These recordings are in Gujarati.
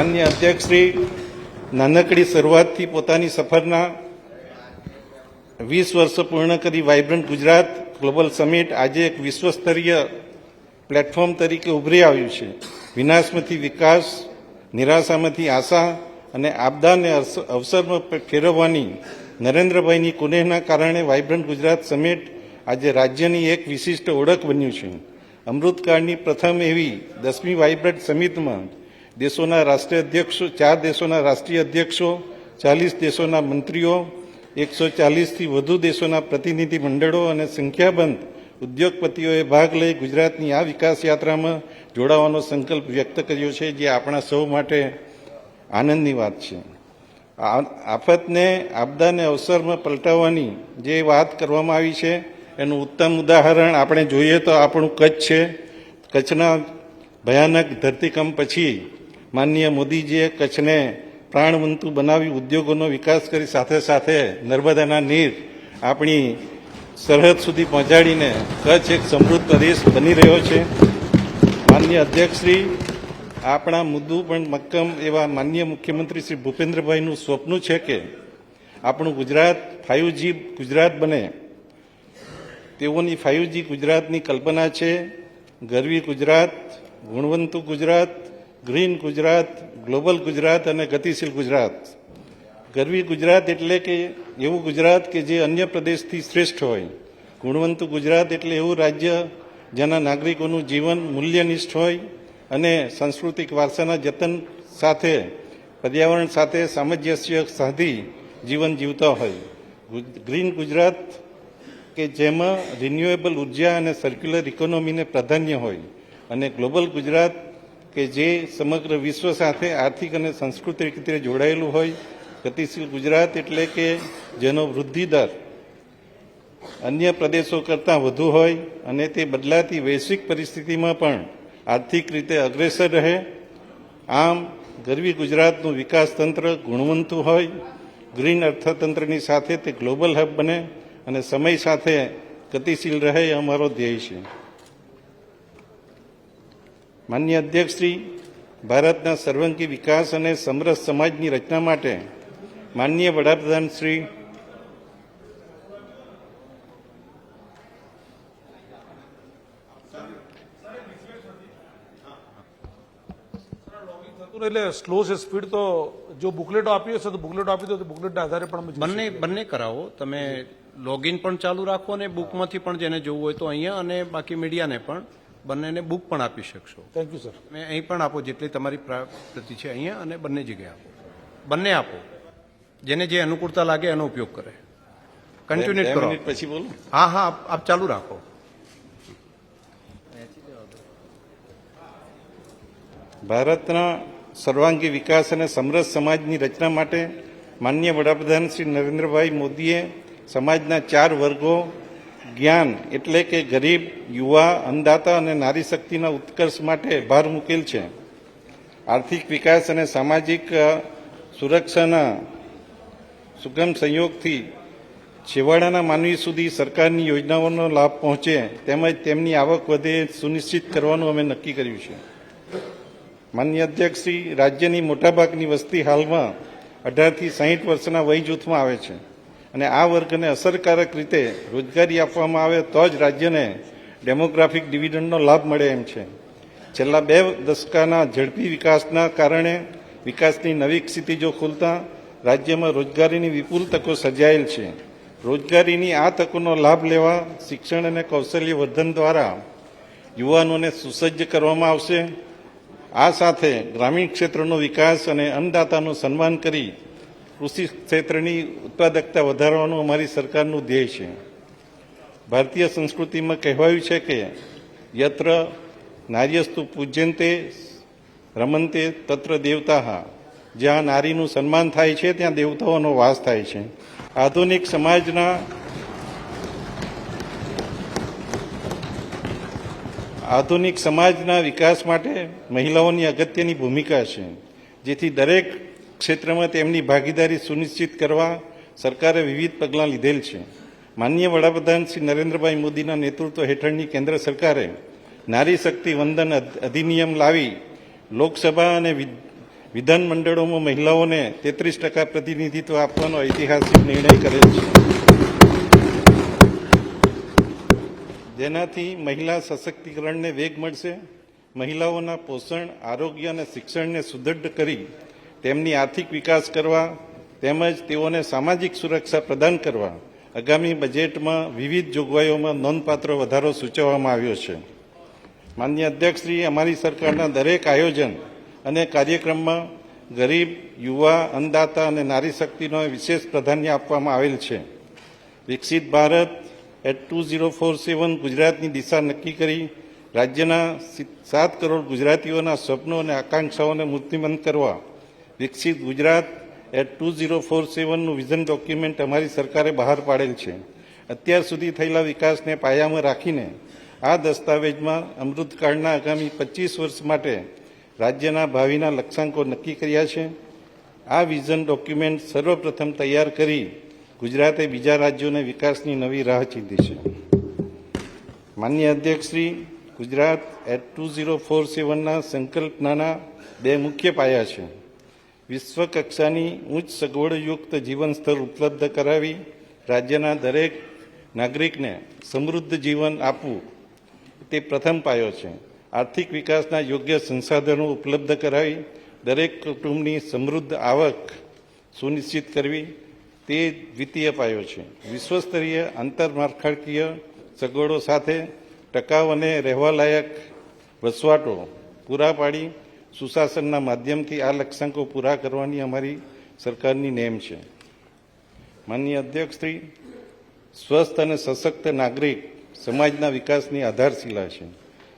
માનનીય અધ્યક્ષ શ્રી નાનકડી શરૂઆતથી પોતાની સફરના 20 વર્ષ પૂર્ણ કરી વાઇબ્રન્ટ ગુજરાત ગ્લોબલ સમિટ આજે એક વિશ્વસ્તરીય પ્લેટફોર્મ તરીકે ઉભરી આવ્યું છે. વિનાશમાંથી વિકાસ, નિરાશામાંથી આશા અને આપદાને અવસરમાં ફેરવવાની નરેન્દ્રભાઈની કુનેહના કારણે વાઇબ્રન્ટ ગુજરાત સમિટ આજે રાજ્યની એક વિશિષ્ટ ઓળખ બન્યું છે. અમૃતકાળની પ્રથમ એવી 10મી વાઇબ્રન્ટ સમિટમાં દેશોના રાષ્ટ્રીય અધ્યક્ષો, 4 દેશોના રાષ્ટ્રીય અધ્યક્ષો, 40 દેશોના મંત્રીઓ, 140થી વધુ દેશોના પ્રતિનિધિ મંડળો અને સંખ્યાબંધ ઉદ્યોગપતિઓએ ભાગ લઈ ગુજરાતની આ વિકાસ યાત્રામાં જોડાવાનો સંકલ્પ વ્યક્ત કર્યો છે, જે આપણા સૌ માટે આનંદની વાત છે. આફતને, આપદાને અવસરમાં પલટાવવાની જે વાત કરવામાં આવી છે એનું ઉત્તમ ઉદાહરણ આપણે જોઈએ તો આપણું કચ્છ છે. કચ્છના ભયાનક ધરતીકંપ પછી માનનીય મોદીજીએ કચ્છને પ્રાણવંતુ બનાવી ઉદ્યોગોનો વિકાસ કરી સાથે સાથે નર્મદાના નીર આપણી સરહદ સુધી પહોંચાડીને કચ્છ એક સમૃદ્ધ પ્રદેશ બની રહ્યો છે. માનનીય અધ્યક્ષશ્રી, આપણા મુદ્દુ પણ મક્કમ એવા માનનીય મુખ્યમંત્રી શ્રી ભૂપેન્દ્રભાઈનું સ્વપ્ન છે કે આપણું ગુજરાત 5G ગુજરાત બને. તેઓની 5G ગુજરાતની કલ્પના છે. ગરવી ગુજરાત, ગુણવંતુ ગુજરાત, ગ્રીન ગુજરાત, ગ્લોબલ ગુજરાત અને ગતિશીલ ગુજરાત. ગરવી ગુજરાત એટલે કે એવું ગુજરાત કે જે અન્ય પ્રદેશથી શ્રેષ્ઠ હોય. ગુણવંતુ ગુજરાત એટલે એવું રાજ્ય જેના નાગરિકોનું જીવન મૂલ્યનિષ્ઠ હોય અને સાંસ્કૃતિક વારસાના જતન સાથે પર્યાવરણ સાથે સામંજસ્ય સાધી જીવન જીવતા હોય. ગ્રીન ગુજરાત કે જેમાં રિન્યુએબલ ઉર્જા અને સર્ક્યુલર ઇકોનોમીને પ્રાધાન્ય હોય. અને ગ્લોબલ ગુજરાત કે જે સમગ્ર વિશ્વ સાથે આર્થિક અને સાંસ્કૃતિક રીતે જોડાયેલું હોય. ગતિશીલ ગુજરાત એટલે કે જેનો વૃદ્ધિ દર અન્ય પ્રદેશો કરતાં વધુ હોય અને તે બદલાતી વૈશ્વિક પરિસ્થિતિમાં પણ આર્થિક રીતે અગ્રેસર રહે. આમ ગરવી ગુજરાતનું વિકાસ તંત્ર ગુણવંતુ હોય, ગ્રીન અર્થતંત્રની સાથે તે ગ્લોબલ હબ બને અને સમય સાથે ગતિશીલ રહે એ અમારો ધ્યેય છે. માનનીય અધ્યક્ષશ્રી, ભારતના સર્વાંગી વિકાસ અને સમરસ સમાજની રચના માટે માનનીય વડાપ્રધાન શ્રી એટલે સ્લો છે સ્પીડ, તો જો બુકલેટો આપી હશે તો બુકલેટો આપી દો, તો બુકલેટના આધારે પણ બંને કરાવો. તમે લોગિન પણ ચાલુ રાખો અને બુકમાંથી પણ જેને જોવું હોય તો અહીંયા, અને બાકી મીડિયાને પણ બંનેને બુક પણ આપી શકશો. Thank you sir. તમે અહીં પણ આપો જેટલી તમારી પ્રતિ છે અહીંયા, અને બંને જગ્યાએ આપો. બંને આપો, જેને જે અનુકૂળતા લાગે એનો ઉપયોગ કરે. કન્ટિન્યુ કરો. પછી બોલો. હા હા, આપ ચાલુ રાખો. ભારતના સર્વાંગી વિકાસ અને સમરસ સમાજની રચના માટે માનનીય વડાપ્રધાન શ્રી નરેન્દ્રભાઈ મોદીએ સમાજના 4 વર્ગો, જ્ઞાન એટલે કે ગરીબ, યુવા, અન્નદાતા અને નારી શક્તિના ઉત્કર્ષ માટે ભાર મૂકેલ છે. આર્થિક વિકાસ અને સામાજિક સુરક્ષાના સુગમ સંયોગથી છેવાડાના માનવી સુધી સરકારની યોજનાઓનો લાભ પહોંચે તેમજ તેમની આવક વધે સુનિશ્ચિત કરવાનું અમે નક્કી કર્યું છે. માનનીય અધ્યક્ષશ્રી, રાજ્યની મોટાભાગની વસ્તી હાલમાં 18થી 60 વર્ષના વય જૂથમાં આવે છે અને આ વર્ગને અસરકારક રીતે રોજગારી આપવામાં આવે તો જ રાજ્યને ડેમોગ્રાફિક ડિવિડન્ડનો લાભ મળે એમ છે. છેલ્લા 2 દશકાના ઝડપી વિકાસના કારણે વિકાસની નવી ક્ષિતિજો ખુલતા રાજ્યમાં રોજગારીની વિપુલ તકો સર્જાયેલ છે. રોજગારીની આ તકોનો લાભ લેવા શિક્ષણ અને કૌશલ્ય વર્ધન દ્વારા યુવાનોને સુસજ્જ કરવામાં આવશે. આ સાથે ગ્રામીણ ક્ષેત્રનો વિકાસ અને અન્નદાતાનું સન્માન કરી કૃષિ ક્ષેત્રની ઉત્પાદકતા વધારવાનું અમારી સરકારનું ધ્યેય છે. ભારતીય સંસ્કૃતિમાં કહેવાયું છે કે યત્ર નાર્યસ્તુ પૂજ્યંતે રમંતે તત્ર દેવતાઃ. જ્યાં નારીનું સન્માન થાય છે ત્યાં દેવતાઓનો વાસ થાય છે. આધુનિક સમાજના વિકાસ માટે મહિલાઓની અગત્યની ભૂમિકા છે, જેથી દરેક ક્ષેત્રમાં તેમની ભાગીદારી સુનિશ્ચિત કરવા સરકારે વિવિધ પગલાં લીધેલ છે. માનનીય વડાપ્રધાન શ્રી નરેન્દ્રભાઈ મોદીના નેતૃત્વ હેઠળની કેન્દ્ર સરકારે નારી શક્તિ વંદન અધિનિયમ લાવી લોકસભા અને વિધાનમંડળોમાં મહિલાઓને 33% પ્રતિનિધિત્વ આપવાનો ઐતિહાસિક નિર્ણય કરેલ છે, જેનાથી મહિલા સશક્તિકરણને વેગ મળશે. મહિલાઓના પોષણ, આરોગ્ય અને શિક્ષણને સુદૃઢ કરી તેમની આર્થિક વિકાસ કરવા તેમજ તેઓને સામાજિક સુરક્ષા પ્રદાન કરવા આગામી બજેટમાં વિવિધ જોગવાઈઓમાં નોંધપાત્ર વધારો સૂચવવામાં આવ્યો છે. માનનીય અધ્યક્ષશ્રી, અમારી સરકારના દરેક આયોજન અને કાર્યક્રમમાં ગરીબ, યુવા, અન્નદાતા અને નારી શક્તિનો વિશેષ પ્રાધાન્ય આપવામાં આવેલ છે. વિકસિત ભારત એટ 2047 ગુજરાતની દિશા નક્કી કરી રાજ્યના 7 કરોડ ગુજરાતીઓના સ્વપ્નો અને આકાંક્ષાઓને મૂર્તિમંત કરવા વિકસિત ગુજરાત એટ 2047નું વિઝન ડોક્યુમેન્ટ અમારી સરકારે બહાર પાડેલ છે. અત્યાર સુધી થયેલા વિકાસને પાયામાં રાખીને આ દસ્તાવેજમાં અમૃતકાળના આગામી 25 વર્ષ માટે રાજ્યના ભાવિના લક્ષ્યાંકો નક્કી કર્યા છે. આ વિઝન ડોક્યુમેન્ટ સર્વપ્રથમ તૈયાર કરી ગુજરાતે બીજા રાજ્યોને વિકાસની નવી રાહ ચીંધી છે. માનનીય અધ્યક્ષશ્રી, ગુજરાત એટ 2047ના સંકલ્પનાના 2 મુખ્ય પાયા છે. વિશ્વ કક્ષાની ઉચ્ચ સગવડયુક્ત જીવન સ્તર ઉપલબ્ધ કરાવી રાજ્યના દરેક નાગરિકને સમૃદ્ધ જીવન આપવું તે પ્રથમ પાયો છે. આર્થિક વિકાસના યોગ્ય સંસાધનો ઉપલબ્ધ કરાવી દરેક કુટુંબની સમૃદ્ધ આવક સુનિશ્ચિત કરવી તે દ્વિતીય પાયો છે. વિશ્વસ્તરીય આંતરમાળખાકીય સગવડો સાથે ટકાઉ અને રહેવાલાયક વસવાટો પૂરા પાડી સુશાસનના માધ્યમથી આ લક્ષ્યાંકો પૂરા કરવાની અમારી સરકારની નેમ છે. માનનીય અધ્યક્ષશ્રી, સ્વસ્થ અને સશક્ત નાગરિક સમાજના વિકાસની આધારશિલા છે.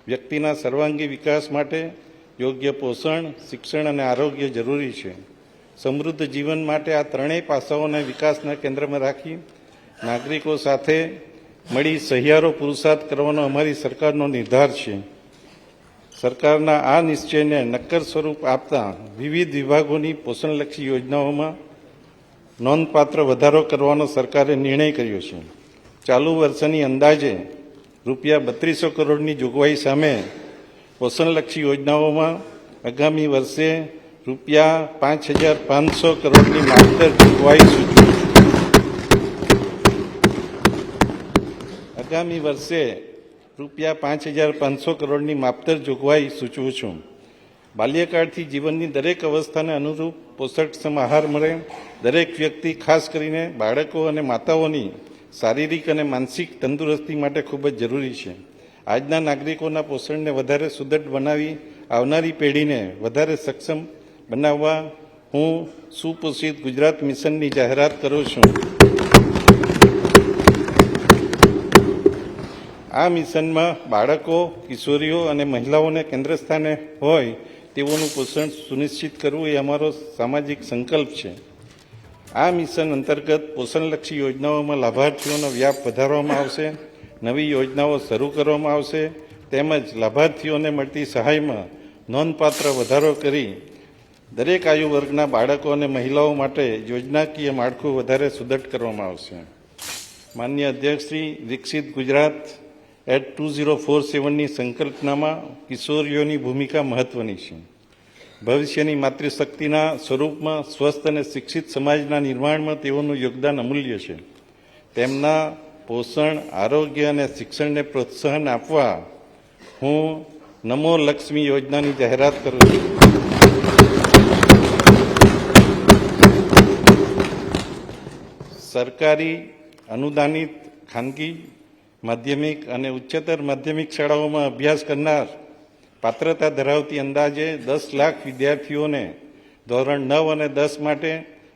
વ્યક્તિના સર્વાંગી વિકાસ માટે યોગ્ય પોષણ, શિક્ષણ અને આરોગ્ય જરૂરી છે. સમૃદ્ધ જીવન માટે આ ત્રણેય પાસાઓને વિકાસના કેન્દ્રમાં રાખી નાગરિકો સાથે મળી સહિયારો પુરુષાર્થ કરવાનો અમારી સરકારનો નિર્ધાર છે. સરકારના આ નિશ્ચયને નક્કર સ્વરૂપ આપતા વિવિધ વિભાગોની પોષણલક્ષી યોજનાઓમાં નોંધપાત્ર વધારો કરવાનો સરકારે નિર્ણય કર્યો છે. ચાલુ વર્ષની અંદાજે ₹3200 કરોડની જોગવાઈ સામે પોષણલક્ષી યોજનાઓમાં આગામી વર્ષે ₹5500 કરોડની માસ્ટર જોગવાઈ સૂચવી છે. આગામી વર્ષે ₹5500 કરોડની માપતર જોગવાઈ સૂચવું છું. બાલ્યકાળથી જીવનની દરેક અવસ્થાને અનુરૂપ પોષકક્ષમ આહાર મળે. દરેક વ્યક્તિ, ખાસ કરીને બાળકો અને માતાઓની શારીરિક અને માનસિક તંદુરસ્તી માટે ખૂબ જ જરૂરી છે. આજના નાગરિકોના પોષણને વધારે સુદૃઢ બનાવી આવનારી પેઢીને વધારે સક્ષમ બનાવવા હું સુપોષિત ગુજરાત મિશનની જાહેરાત કરું છું. આ મિશનમાં બાળકો, કિશોરીઓ અને મહિલાઓને કેન્દ્ર સ્થાને હોય તેઓનું પોષણ સુનિશ્ચિત કરવું એ અમારો સામાજિક સંકલ્પ છે. આ મિશન અંતર્ગત પોષણલક્ષી યોજનાઓમાં લાભાર્થીઓનો વ્યાપ વધારવામાં આવશે, નવી યોજનાઓ શરૂ કરવામાં આવશે તેમજ લાભાર્થીઓને મળતી સહાયમાં નોંધપાત્ર વધારો કરી દરેક આયુ વર્ગના બાળકો અને મહિલાઓ માટે યોજનાકીય માળખું વધારે સુદૃઢ કરવામાં આવશે. માનનીય અધ્યક્ષશ્રી, વિકસિત ગુજરાત એટ 2047ની સંકલ્પનામાં કિશોરીઓની ભૂમિકા મહત્વની છે. ભવિષ્યની માતૃશક્તિના સ્વરૂપમાં સ્વસ્થ અને શિક્ષિત સમાજના નિર્માણમાં તેઓનું યોગદાન અમૂલ્ય છે. તેમના પોષણ, આરોગ્ય અને શિક્ષણને પ્રોત્સાહન આપવા હું નમો લક્ષ્મી યોજનાની જાહેરાત કરું છું. સરકારી, અનુદાનિત, ખાનગી માધ્યમિક અને ઉચ્ચતર માધ્યમિક શાળાઓમાં અભ્યાસ કરનાર પાત્રતા ધરાવતી અંદાજે 10 લાખ વિદ્યાર્થીઓને ધોરણ 9 અને 10 માટે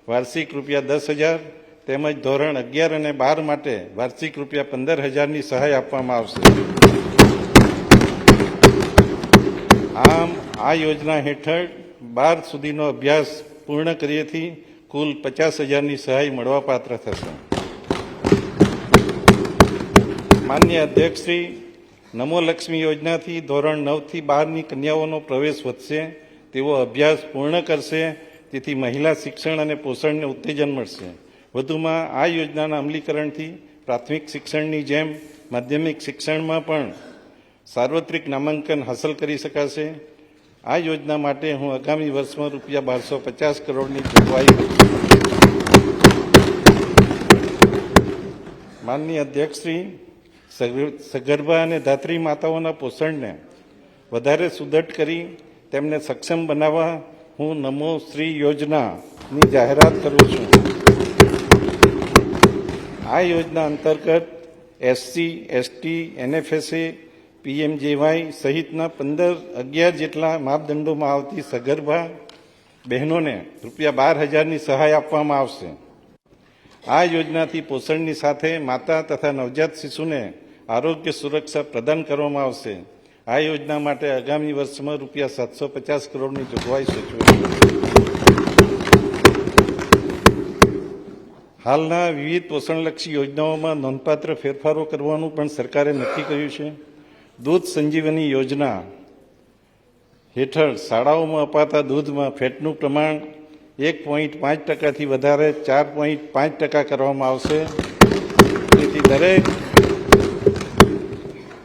વાર્ષિક ₹10,000 તેમજ ધોરણ 11 અને 12 માટે વાર્ષિક ₹15,000ની સહાય આપવામાં આવશે. આમ આ યોજના હેઠળ 12 સુધીનો અભ્યાસ પૂર્ણ કર્યેથી કુલ 50,000ની સહાય મળવાપાત્ર થશે. માનનીય અધ્યક્ષશ્રી, નમો લક્ષ્મી યોજનાથી ધોરણ 9થી 12ની કન્યાઓનો પ્રવેશ વધશે, તેઓ અભ્યાસ પૂર્ણ કરશે, તેથી મહિલા શિક્ષણ અને પોષણને ઉત્તેજન મળશે. વધુમાં આ યોજનાના અમલીકરણથી પ્રાથમિક શિક્ષણની જેમ માધ્યમિક શિક્ષણમાં પણ સાર્વત્રિક નામાંકન હાંસલ કરી શકાશે. આ યોજના માટે હું આગામી વર્ષમાં રૂપિયા 1250 કરોડની જોગવાઈ કરું છું. માનનીય અધ્યક્ષશ્રી, સગર્ભા અને ધાત્રી માતાઓના પોષણને વધારે સુદૃઢ કરી તેમને સક્ષમ બનાવવા હું નમો શ્રી યોજનાની જાહેરાત કરું છું. આ યોજના અંતર્ગત એસસી, એસટી, એનએફએસએ, પીએમજેવાય સહિતના 11 જેટલા માપદંડોમાં આવતી સગર્ભા બહેનોને રૂપિયા 12,000ની સહાય આપવામાં આવશે. આ યોજનાથી પોષણની સાથે માતા તથા નવજાત શિશુને આરોગ્ય સુરક્ષા પ્રદાન કરવામાં આવશે. આ યોજના માટે આગામી વર્ષમાં રૂપિયા 750 કરોડની જોગવાઈ સૂચવે છે. હાલના વિવિધ પોષણલક્ષી યોજનાઓમાં નોંધપાત્ર ફેરફારો કરવાનું પણ સરકારે નક્કી કર્યું છે. દૂધ સંજીવની યોજના હેઠળ શાળાઓમાં અપાતા દૂધમાં ફેટનું પ્રમાણ 1.5%થી વધારે 4.5% કરવામાં આવશે.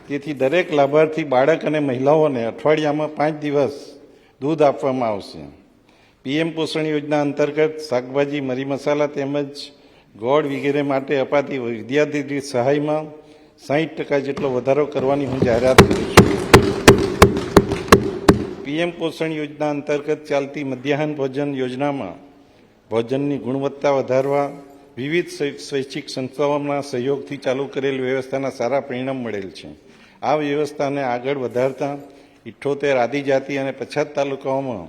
તેથી દરેક લાભાર્થી બાળક અને મહિલાઓને અઠવાડિયામાં 5 દિવસ દૂધ આપવામાં આવશે. પીએમ પોષણ યોજના અંતર્ગત શાકભાજી, મરી મસાલા તેમજ ગોળ વગેરે માટે અપાતી વિદ્યાર્થી સહાયમાં 60% જેટલો વધારો કરવાની હું જાહેરાત કરું છું. પીએમ પોષણ યોજના અંતર્ગત ચાલતી મધ્યાહન ભોજન યોજનામાં ભોજનની ગુણવત્તા વધારવા વિવિધ સ્વૈચ્છિક સંસ્થાઓના સહયોગથી ચાલુ કરેલ વ્યવસ્થાના સારા પરિણામ મળેલ છે. આ વ્યવસ્થાને આગળ વધારતા 78 આદિજાતિ અને પછાત તાલુકાઓમાં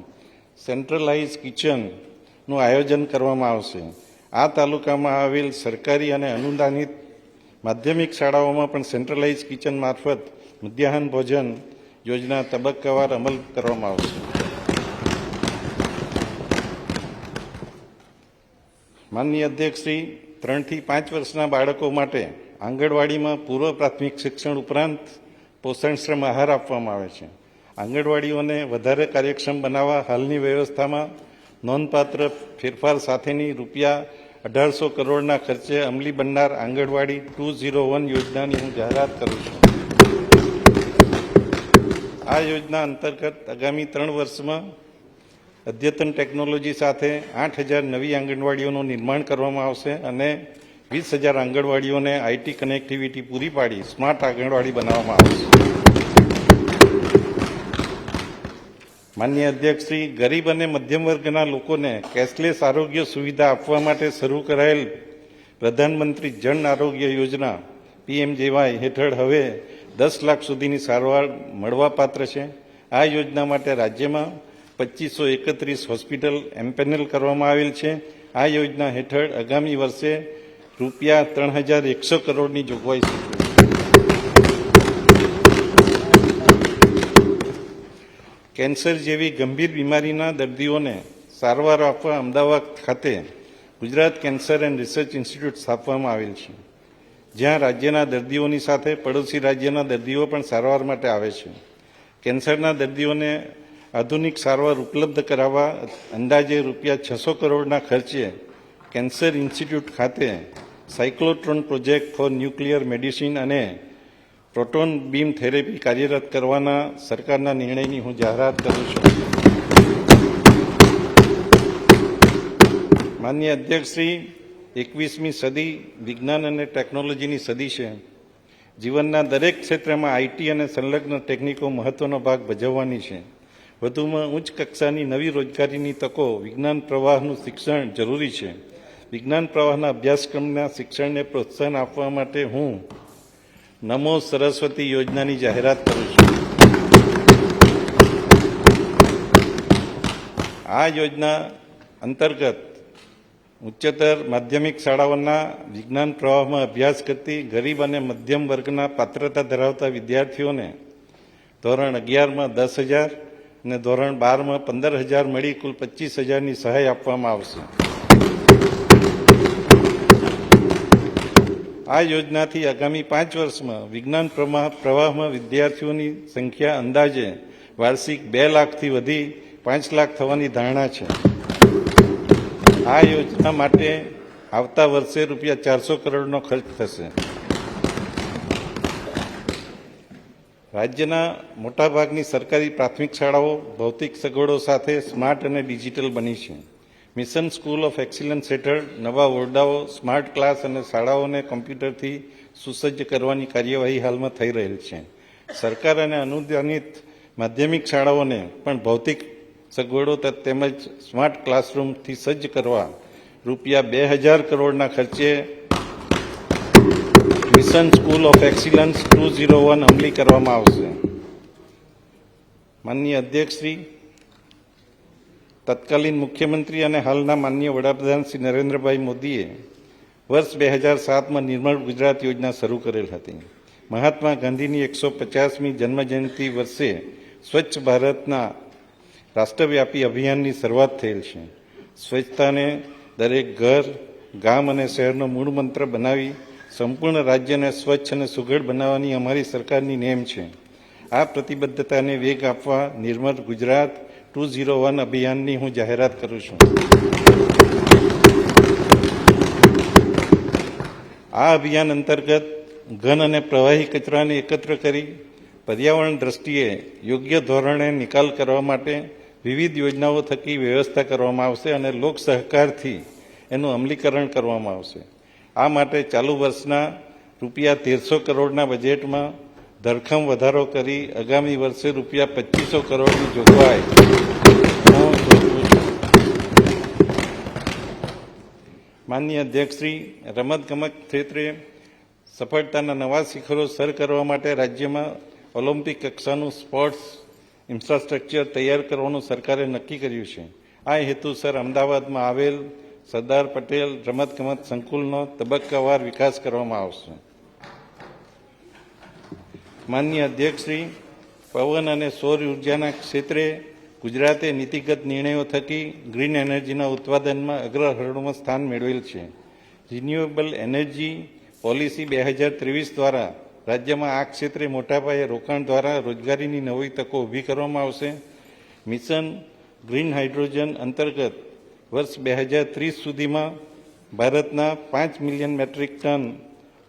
સેન્ટ્રલાઇઝ કિચનનું આયોજન કરવામાં આવશે. આ તાલુકામાં આવેલ સરકારી અને અનુદાનિત માધ્યમિક શાળાઓમાં પણ સેન્ટ્રલાઇઝ કિચન મારફત મધ્યાહન ભોજન યોજના તબક્કાવાર અમલ કરવામાં આવશે. માનનીય અધ્યક્ષશ્રી, 3 થી 5 વર્ષના બાળકો માટે આંગણવાડીમાં પૂર્વ પ્રાથમિક શિક્ષણ ઉપરાંત પોષણક્ષમ આહાર આપવામાં આવે છે. આંગણવાડીઓને વધારે કાર્યક્ષમ બનાવવા હાલની વ્યવસ્થામાં નોંધપાત્ર ફેરફાર સાથેની રૂપિયા 1800 કરોડના ખર્ચે અમલી બનનાર આંગણવાડી 201 યોજનાની હું જાહેરાત કરું છું. આ યોજના અંતર્ગત આગામી 3 વર્ષમાં અદ્યતન ટેકનોલોજી સાથે 8,000 નવી આંગણવાડીઓનું નિર્માણ કરવામાં આવશે અને 20,000 આંગણવાડીઓને આઈટી કનેક્ટિવિટી પૂરી પાડી સ્માર્ટ આંગણવાડી બનાવવામાં આવશે. માનનીય અધ્યક્ષશ્રી, ગરીબ અને મધ્યમ વર્ગના લોકોને કેશલેસ આરોગ્ય સુવિધા આપવા માટે શરૂ કરાયેલ પ્રધાનમંત્રી જન આરોગ્ય યોજના પીએમજેવાય હેઠળ હવે 10 લાખ સુધીની સારવાર મળવાપાત્ર છે. આ યોજના માટે રાજ્યમાં 2531 હોસ્પિટલ એમ્પેનલ કરવામાં આવેલ છે. આ યોજના હેઠળ આગામી વર્ષે રૂપિયા 3,100 કરોડની જોગવાઈ છે. કેન્સર જેવી ગંભીર બીમારીના દર્દીઓને સારવાર આપવા અમદાવાદ ખાતે Gujarat cancer and research institute સ્થાપવામાં આવેલ છે, જ્યાં રાજ્યના દર્દીઓની સાથે પડોશી રાજ્યના દર્દીઓ પણ સારવાર માટે આવે છે. કેન્સરના દર્દીઓને આધુનિક સારવાર ઉપલબ્ધ કરાવવા અંદાજે રૂપિયા 600 કરોડના ખર્ચે કેન્સર ઇન્સ્ટિટ્યૂટ ખાતે cyclotron project for nuclear medicine અને પ્રોટોન બીમ થેરેપી કાર્યરત કરવાના સરકારના નિર્ણયની હું જાહેરાત કરું છું. માનનીય અધ્યક્ષશ્રી, 21મી સદી વિજ્ઞાન અને ટેકનોલોજીની સદી છે. જીવનના દરેક ક્ષેત્રમાં આઈટી અને સંલગ્ન ટેકનિકો મહત્વનો ભાગ ભજવવાની છે. વધુમાં ઉચ્ચ કક્ષાની નવી રોજગારીની તકો વિજ્ઞાન પ્રવાહનું શિક્ષણ જરૂરી છે. વિજ્ઞાન પ્રવાહના અભ્યાસક્રમના શિક્ષણને પ્રોત્સાહન આપવા માટે હું નમો સરસ્વતી યોજનાની જાહેરાત કરું છું. આ યોજના અંતર્ગત ઉચ્ચતર માધ્યમિક શાળાઓના વિજ્ઞાન પ્રવાહમાં અભ્યાસ કરતી ગરીબ અને મધ્યમ વર્ગના પાત્રતા ધરાવતા વિદ્યાર્થીઓને ધોરણ 11માં 10,000 અને ધોરણ 12માં 15,000 મળી કુલ 25,000ની સહાય આપવામાં આવશે. આ યોજનાથી આગામી 5 વર્ષમાં વિજ્ઞાન પ્રવાહમાં વિદ્યાર્થીઓની સંખ્યા અંદાજે વાર્ષિક 2 લાખથી વધી 5 લાખ થવાની ધારણા છે. આ યોજના માટે આવતા વર્ષે રૂપિયા 400 કરોડનો ખર્ચ થશે. રાજ્યના મોટાભાગની સરકારી પ્રાથમિક શાળાઓ ભૌતિક સગવડો સાથે સ્માર્ટ અને ડિજિટલ બની છે. મિશન સ્કૂલ ઓફ એક્સિલન્સ હેઠળ નવા ઓરડાઓ, સ્માર્ટ ક્લાસ અને શાળાઓને કોમ્પ્યુટરથી સુસજ્જ કરવાની કાર્યવાહી હાલમાં થઈ રહેલ છે. સરકાર અને અનુદાનિત માધ્યમિક શાળાઓને પણ ભૌતિક સગવડો તેમજ સ્માર્ટ ક્લાસરૂમથી સજ્જ કરવા રૂપિયા 2000 કરોડના ખર્ચે મિશન સ્કૂલ ઓફ એક્સિલન્સ 201 અમલી કરવામાં આવશે. માનનીય અધ્યક્ષશ્રી, તત્કાલીન મુખ્યમંત્રી અને હાલના માનનીય વડાપ્રધાન શ્રી નરેન્દ્રભાઈ મોદીએ વર્ષ 2007માં નિર્મળ ગુજરાત યોજના શરૂ કરેલ હતી. મહાત્મા ગાંધીની 150મી જન્મજયંતિ વર્ષે સ્વચ્છ ભારતના રાષ્ટ્રવ્યાપી અભિયાનની શરૂઆત થયેલ છે. સ્વચ્છતાને દરેક ઘર, ગામ અને શહેરનો મૂળ મંત્ર બનાવી સંપૂર્ણ રાજ્યને સ્વચ્છ અને સુઘડ બનાવવાની અમારી સરકારની નેમ છે. આ પ્રતિબદ્ધતાને વેગ આપવા નિર્મળ ગુજરાત 201 અભિયાનની હું જાહેરાત કરું છું. આ અભિયાન અંતર્ગત ઘન અને પ્રવાહી કચરાને એકત્ર કરી પર્યાવરણ દ્રષ્ટિએ યોગ્ય ધોરણે નિકાલ કરવા માટે વિવિધ યોજનાઓ થકી વ્યવસ્થા કરવામાં આવશે અને લોક સહકારથી એનું અમલીકરણ કરવામાં આવશે. આ માટે ચાલુ વર્ષના રૂપિયા 1300 કરોડના બજેટમાં ધરખમ વધારો કરી આગામી વર્ષે રૂપિયા 2500 કરોડની જોગવાઈ હું સૂચવું છું. માનનીય અધ્યક્ષશ્રી, રમતગમત ક્ષેત્રે સફળતાના નવા શિખરો સર કરવા માટે રાજ્યમાં ઓલિમ્પિક કક્ષાનું સ્પોર્ટ્સ ઇન્ફ્રાસ્ટ્રક્ચર તૈયાર કરવાનું સરકારે નક્કી કર્યું છે. આ હેતુસર અમદાવાદમાં આવેલ સરદાર પટેલ રમતગમત સંકુલનો તબક્કાવાર વિકાસ કરવામાં આવશે. માનનીય અધ્યક્ષશ્રી, પવન અને સૌર ઉર્જાના ક્ષેત્રે ગુજરાતે નીતિગત નિર્ણયો થકી ગ્રીન એનર્જીના ઉત્પાદનમાં અગ્રહરોળમાં સ્થાન મેળવેલ છે. રિન્યુએબલ એનર્જી પોલિસી 2023 દ્વારા રાજ્યમાં આ ક્ષેત્રે મોટા પાયે રોકાણ દ્વારા રોજગારીની નવી તકો ઊભી કરવામાં આવશે. મિશન ગ્રીન હાઇડ્રોજન અંતર્ગત વર્ષ 2030 સુધીમાં ભારતના 5 મિલિયન મેટ્રિક ટન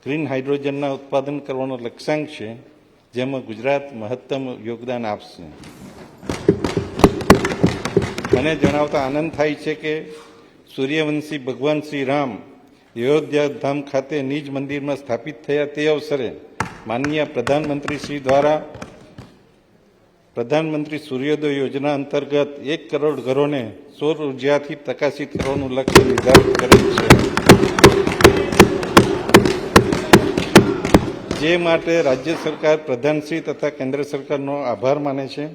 ગ્રીન હાઇડ્રોજનના ઉત્પાદન કરવાનો લક્ષ્યાંક છે, જેમાં ગુજરાત મહત્તમ યોગદાન આપશે. મને જણાવતા આનંદ થાય છે કે સૂર્યવંશી ભગવાન શ્રી રામ અયોધ્યા ધામ ખાતે નિજ મંદિરમાં સ્થાપિત થયા તે અવસરે માનનીય પ્રધાનમંત્રી શ્રી દ્વારા પ્રધાનમંત્રી સૂર્યોદય યોજના અંતર્ગત 1 કરોડ ઘરોને સૌર ઉર્જાથી પ્રકાશિત કરવાનું લક્ષ્ય નિર્ધારિત કરેલ છે, જે માટે રાજ્ય સરકાર પ્રધાનશ્રી તથા કેન્દ્ર સરકારનો આભાર માને છે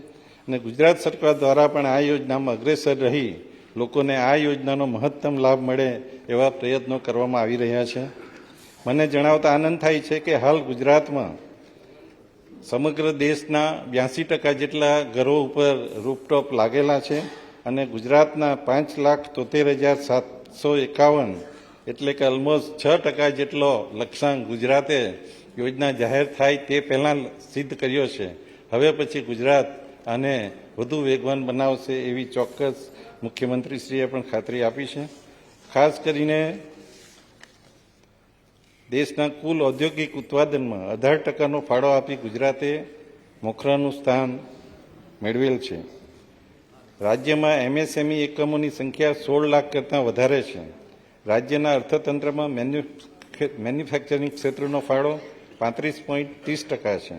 અને ગુજરાત સરકાર દ્વારા પણ આ યોજનામાં અગ્રેસર રહી લોકોને આ યોજનાનો મહત્તમ લાભ મળે એવા પ્રયત્નો કરવામાં આવી રહ્યા છે. મને જણાવતા આનંદ થાય છે કે હાલ ગુજરાતમાં સમગ્ર દેશના 82% જેટલા ઘરો ઉપર રૂફટોપ લાગેલા છે અને ગુજરાતના 5,73,751 એટલે કે ઓલમોસ્ટ 6% જેટલો લક્ષ્યાંક ગુજરાતે યોજના જાહેર થાય તે પહેલાં સિદ્ધ કર્યો છે. હવે પછી ગુજરાત આને વધુ વેગવાન બનાવશે એવી ચોક્કસ મુખ્યમંત્રીશ્રીએ પણ ખાતરી આપી છે. ખાસ કરીને દેશના કુલ ઔદ્યોગિક ઉત્પાદનમાં 18%નો ફાળો આપી ગુજરાતે મોખરાનું સ્થાન મેળવેલ છે. રાજ્યમાં MSME એકમોની સંખ્યા 16 લાખ કરતાં વધારે છે. રાજ્યના અર્થતંત્રમાં મેન્યુફેક્ચરિંગ ક્ષેત્રનો ફાળો 35.30% છે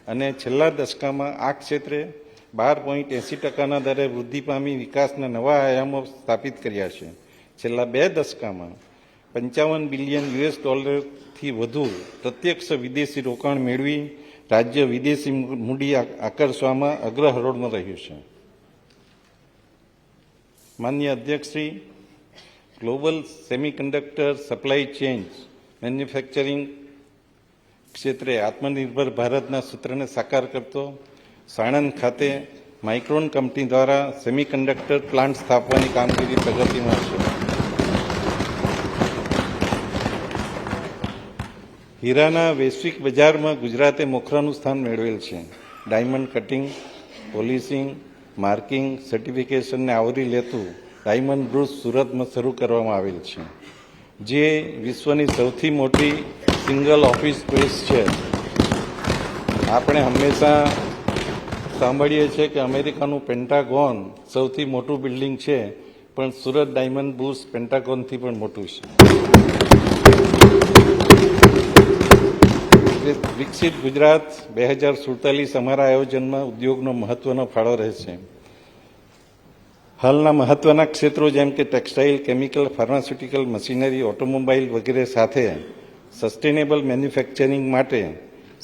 અને છેલ્લા દશકામાં આ ક્ષેત્રે 12.80%ના દરે વૃદ્ધિ પામી વિકાસના નવા આયામો સ્થાપિત કર્યા છે. છેલ્લા 2 દશકામાં $55 બિલિયન થી વધુ પ્રત્યક્ષ વિદેશી રોકાણ મેળવી રાજ્ય વિદેશી મૂડી આકર્ષવામાં અગ્રહરોળમાં રહ્યું છે. માનનીય અધ્યક્ષશ્રી, global semiconductor supply chain manufacturing ક્ષેત્રે આત્મનિર્ભર ભારતના સૂત્રને સાકાર કરતો સાણંદ ખાતે માઇક્રોન કંપની દ્વારા સેમિકન્ડક્ટર પ્લાન્ટ સ્થાપવાની કામગીરી પ્રગતિમાં છે. હીરાના વૈશ્વિક બજારમાં ગુજરાતે મોખરાનું સ્થાન મેળવેલ છે. ડાયમંડ કટિંગ, પોલિશિંગ, માર્કિંગ, સર્ટિફિકેશનને આવરી લેતું ડાયમંડ બ્રુસ સુરતમાં શરૂ કરવામાં આવેલ છે, જે વિશ્વની સૌથી મોટી સિંગલ ઓફિસ સ્પેસ છે. આપણે હંમેશા સાંભળીએ છીએ કે અમેરિકાનું પેન્ટાગોન સૌથી મોટું બિલ્ડિંગ છે, પણ સુરત ડાયમંડ બુર્સ પેન્ટાગોનથી પણ મોટું છે. વિકસિત ગુજરાત 2047 અમારા આયોજનમાં ઉદ્યોગનો મહત્વનો ફાળો રહેશે. હાલના મહત્વના ક્ષેત્રો જેમ કે textile, chemical, pharmaceutical, machinery, automobile વગેરે સાથે સસ્ટેનેબલ મેન્યુફેક્ચરિંગ માટે